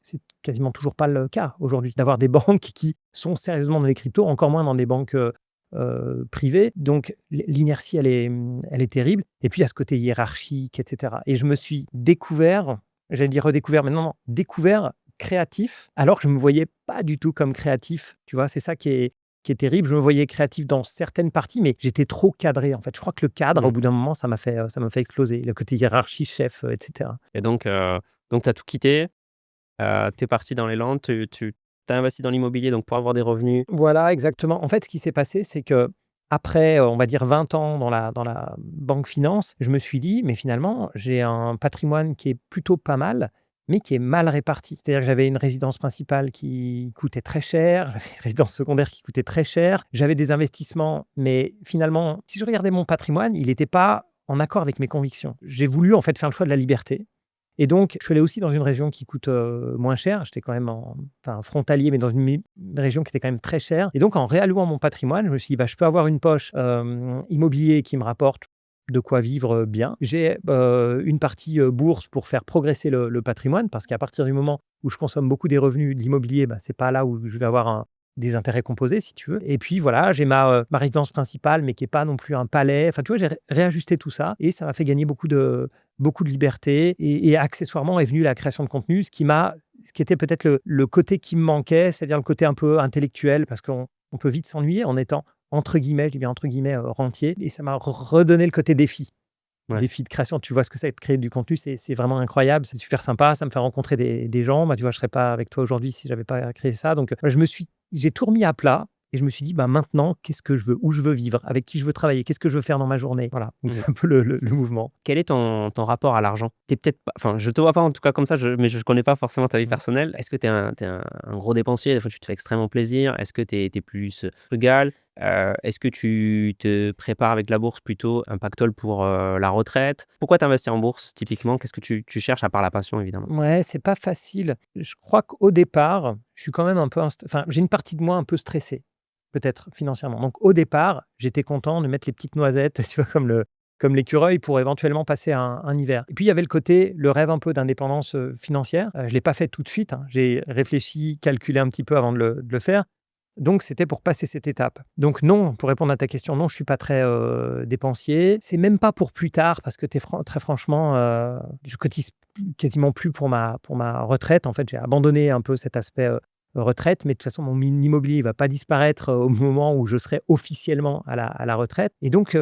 c'est quasiment toujours pas le cas aujourd'hui d'avoir des banques qui sont sérieusement dans les cryptos, encore moins dans des banques, privées. Donc l'inertie, elle est terrible. Et puis, il y a ce côté hiérarchique, et cetera. Et je me suis découvert, j'allais dire redécouvert, mais non, découvert créatif, alors que je ne me voyais pas du tout comme créatif. Tu vois, c'est ça qui est terrible. Je me voyais créatif dans certaines parties, mais j'étais trop cadré, en fait. Je crois que le cadre, au Mmh. bout d'un moment, ça m'a fait exploser. Le côté hiérarchie, chef, et cetera. Et donc tu as tout quitté, tu es parti dans les Landes, tu as investi dans l'immobilier donc pour avoir des revenus. Voilà, exactement. En fait, ce qui s'est passé, c'est que après, on va dire 20 ans dans la banque finance, je me suis dit: «Mais finalement, j'ai un patrimoine qui est plutôt pas mal, mais qui est mal réparti». C'est-à-dire que j'avais une résidence principale qui coûtait très cher, j'avais une résidence secondaire qui coûtait très cher, j'avais des investissements, mais finalement, si je regardais mon patrimoine, il n'était pas en accord avec mes convictions. J'ai voulu en fait faire le choix de la liberté et donc je suis allé aussi dans une région qui coûte, moins cher. J'étais quand même frontalier, mais dans une région qui était quand même très chère et donc en réallouant mon patrimoine, je me suis dit: «Bah, je peux avoir une poche, immobilier qui me rapporte de quoi vivre, bien. J'ai, une partie, bourse pour faire progresser le patrimoine» parce qu'à partir du moment où je consomme beaucoup des revenus de l'immobilier, bah, c'est pas là où je vais avoir des intérêts composés si tu veux et puis voilà, j'ai ma résidence principale mais qui est pas non plus un palais. Enfin, tu vois, j'ai réajusté tout ça et ça m'a fait gagner beaucoup de liberté et accessoirement est venue la création de contenu, ce qui était peut-être le côté qui me manquait, c'est-à-dire le côté un peu intellectuel parce qu'on peut vite s'ennuyer en étant entre guillemets, je dis bien entre guillemets, «rentier» et ça m'a redonné le côté défi. Ouais. Défi de création, tu vois ce que c'est de créer du contenu, c'est vraiment incroyable, c'est super sympa, ça me fait rencontrer des gens. Bah, tu vois, je serais pas avec toi aujourd'hui si j'avais pas créé ça donc j'ai tout remis à plat et je me suis dit: «Bah, maintenant, qu'est-ce que je veux? Où je veux vivre? Avec qui je veux travailler? Qu'est-ce que je veux faire dans ma journée?» Voilà, donc Mmh. c'est un peu le mouvement. Quel est ton rapport à l'argent? Tu peut-être pas enfin, je te vois pas en tout cas comme ça, mais je connais pas forcément ta vie Mmh. personnelle. Est-ce que tu es un gros dépensier? Des fois, tu te fais extrêmement plaisir? Est-ce que tu es plus, frugal? Est-ce que tu te prépares avec la bourse plutôt un pactole pour, la retraite? Pourquoi tu investis en bourse typiquement? Qu'est-ce que tu cherches à part la passion évidemment? Ouais, c'est pas facile. Je crois qu'au départ, je suis quand même un peu j'ai une partie de moi un peu stressée, peut-être financièrement. Donc au départ, j'étais content de mettre les petites noisettes, tu vois, comme l'écureuil pour éventuellement passer un hiver. Et puis il y avait le rêve un peu d'indépendance, financière. Je l'ai pas fait tout de suite, hein. J'ai réfléchi, calculé un petit peu avant de le faire. Donc c'était pour passer cette étape. Donc non, pour répondre à ta question, non, je suis pas très, dépensier. C'est même pas pour plus tard parce que très franchement, je cotise quasiment plus pour ma retraite. En fait, j'ai abandonné un peu cet aspect, retraite, mais de toute façon, mon immobilier, il va pas disparaître, au moment où je serai officiellement à la retraite et donc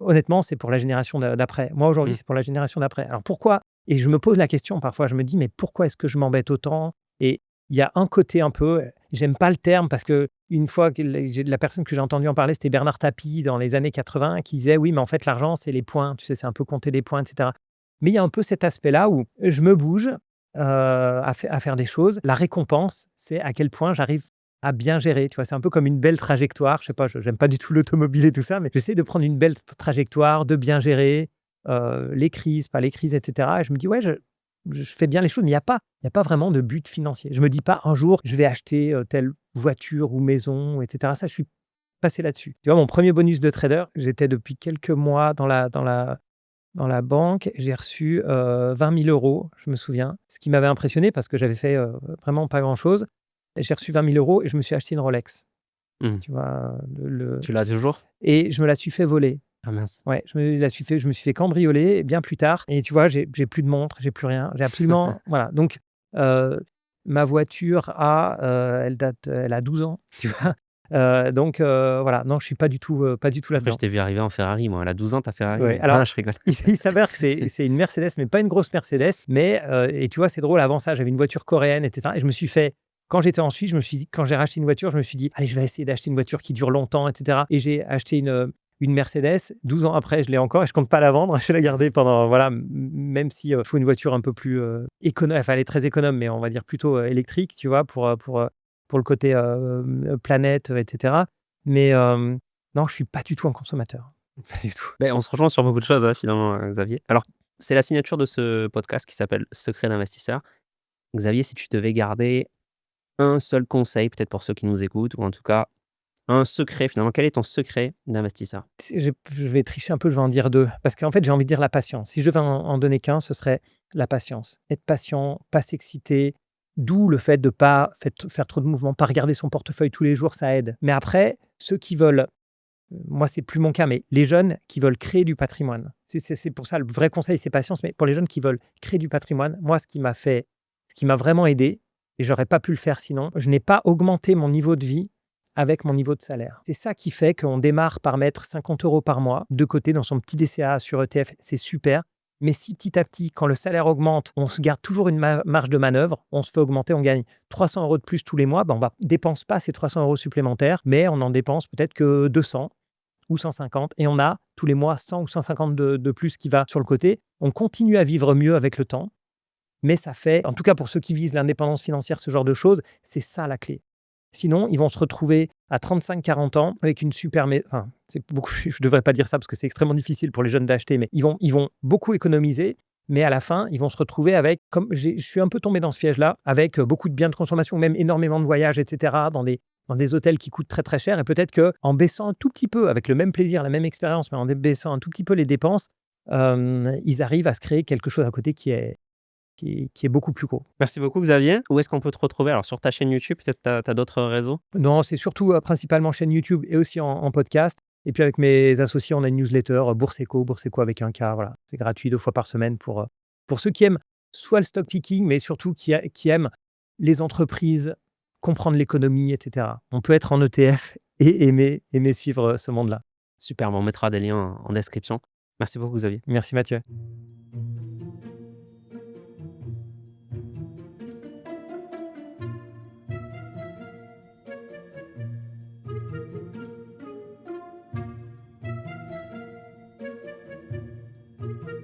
honnêtement, c'est pour la génération d'après. Moi, aujourd'hui, Mmh. c'est pour la génération d'après. Alors pourquoi? Et je me pose la question parfois, je me dis: «Mais pourquoi est-ce que je m'embête autant?» Et il y a un côté un peu, j'aime pas le terme parce que une fois que la personne que j'ai entendu en parler, c'était Bernard Tapie dans les années 80 qui disait: «Oui, mais en fait, l'argent, c'est les points, tu sais, c'est un peu compter des points et cetera». Mais il y a un peu cet aspect-là où je me bouge, à faire des choses. La récompense, c'est à quel point j'arrive à bien gérer, tu vois? C'est un peu comme une belle trajectoire. Je sais pas, je j'aime pas du tout l'automobile et tout ça, mais j'essaie de prendre une belle trajectoire, de bien gérer, les crises, pas les crises et cetera et je me dis: «Ouais, je fais bien les choses», mais il y a pas vraiment de but financier. Je me dis pas: «Un jour, je vais acheter, telle voiture ou maison» et cetera. Ça, je suis passé là-dessus. Tu vois, mon premier bonus de trader, j'étais depuis quelques mois dans la banque. J'ai reçu, 20 000 €, je me souviens, ce qui m'avait impressionné parce que j'avais fait, vraiment pas grand-chose et j'ai reçu 20 000 € et je me suis acheté une Rolex, Mmh. tu vois? Tu l'as toujours? Et je me la suis fait voler. Ah mince. Ouais, je me suis fait cambrioler bien plus tard et tu vois, j'ai plus de montre, j'ai plus rien. J'ai absolument voilà, donc heu, ma voiture elle a 12 ans, tu vois? Voilà, non, je suis pas du tout Après je là-dedans. t'ai vu arriver en Ferrari moi, elle a 12 ans ta Ferrari? Ouais, Non alors je rigole. il s'avère que c'est une Mercedes, mais pas une grosse Mercedes, mais et tu vois, c'est drôle, avant ça, j'avais une voiture coréenne et cetera et je me suis fait quand j'étais en Suisse, je me suis dit quand j'ai racheté une voiture, je me suis dit: «Allez, je vais essayer d'acheter une voiture qui dure longtemps et cetera» et j'ai acheté une Mercedes. 12 ans après, je l'ai encore et je compte pas la vendre. Je vais la garder pendant voilà, même si, faut une voiture un peu plus, enfin, elle est très économe, mais on va dire plutôt, électrique, tu vois? Pour le côté, planète, et cetera. Mais, non, je suis pas du tout un consommateur. Pas du tout. Beh, on se rejoint sur beaucoup de choses, hein, finalement, Xavier. Alors, c'est la signature de ce podcast qui s'appelle «Secret d'investisseur». Xavier, si tu devais garder un seul conseil, peut-être pour ceux qui nous écoutent ou en tout cas un secret finalement, quel est ton secret d'investisseur? Je vais tricher un peu, je vais en dire 2 parce qu'en fait, j'ai envie de dire la patience. Si je devais en donner qu'un, ce serait la patience. Être patient, pas s'exciter, d'où le fait de pas faire trop de mouvements, pas regarder son portefeuille tous les jours, ça aide. Mais après, ceux qui veulent, moi, c'est plus mon cas, mais les jeunes qui veulent créer du patrimoine, c'est pour ça le vrai conseil, c'est patience, mais pour les jeunes qui veulent créer du patrimoine, moi, ce qui m'a vraiment aidé et j'aurais pas pu le faire sinon, je n'ai pas augmenté mon niveau de vie avec mon niveau de salaire. C'est ça qui fait qu'on démarre par mettre 50 € par mois de côté dans son petit DCA sur ETF, c'est super. Mais si petit à petit, quand le salaire augmente, on se garde toujours une marge de manœuvre, on se fait augmenter, on gagne 300 € de plus tous les mois, ben on ne dépense pas ces 300 € supplémentaires, mais on en dépense peut-être que 200. ou 150 et on a tous les mois 100 ou 150 de plus qui va sur le côté. On continue à vivre mieux avec le temps, mais ça fait, en tout cas pour ceux qui visent l'indépendance financière, ce genre de choses, c'est ça la clé. Sinon, ils vont se retrouver à 35-40 ans avec une super enfin, c'est beaucoup je ne devrais pas dire ça parce que c'est extrêmement difficile pour les jeunes d'acheter, mais ils vont beaucoup économiser, mais à la fin, ils vont se retrouver avec, comme je suis un peu tombé dans ce piège-là, avec, beaucoup de biens de consommation, même énormément de voyages et cetera, dans des hôtels qui coûtent très, très cher et peut-être qu'en baissant un tout petit peu, avec le même plaisir, la même expérience, mais en baissant un tout petit peu les dépenses, ils arrivent à se créer quelque chose à côté qui est beaucoup plus gros. Merci beaucoup Xavier. Où est-ce qu'on peut te retrouver? Alors sur ta chaîne YouTube, peut-être tu as d'autres réseaux? Non, c'est surtout, principalement chaîne YouTube et aussi en podcast et puis avec mes associés, on a une newsletter, Bourse Eco avec un K, voilà. C'est gratuit 2 fois par semaine pour ceux qui aiment soit le stock picking, mais surtout qui aiment les entreprises, comprendre l'économie et cetera. On peut être en ETF et aimer suivre, ce monde-là. Super, on mettra des liens en description. Merci beaucoup Xavier. Merci Mathieu.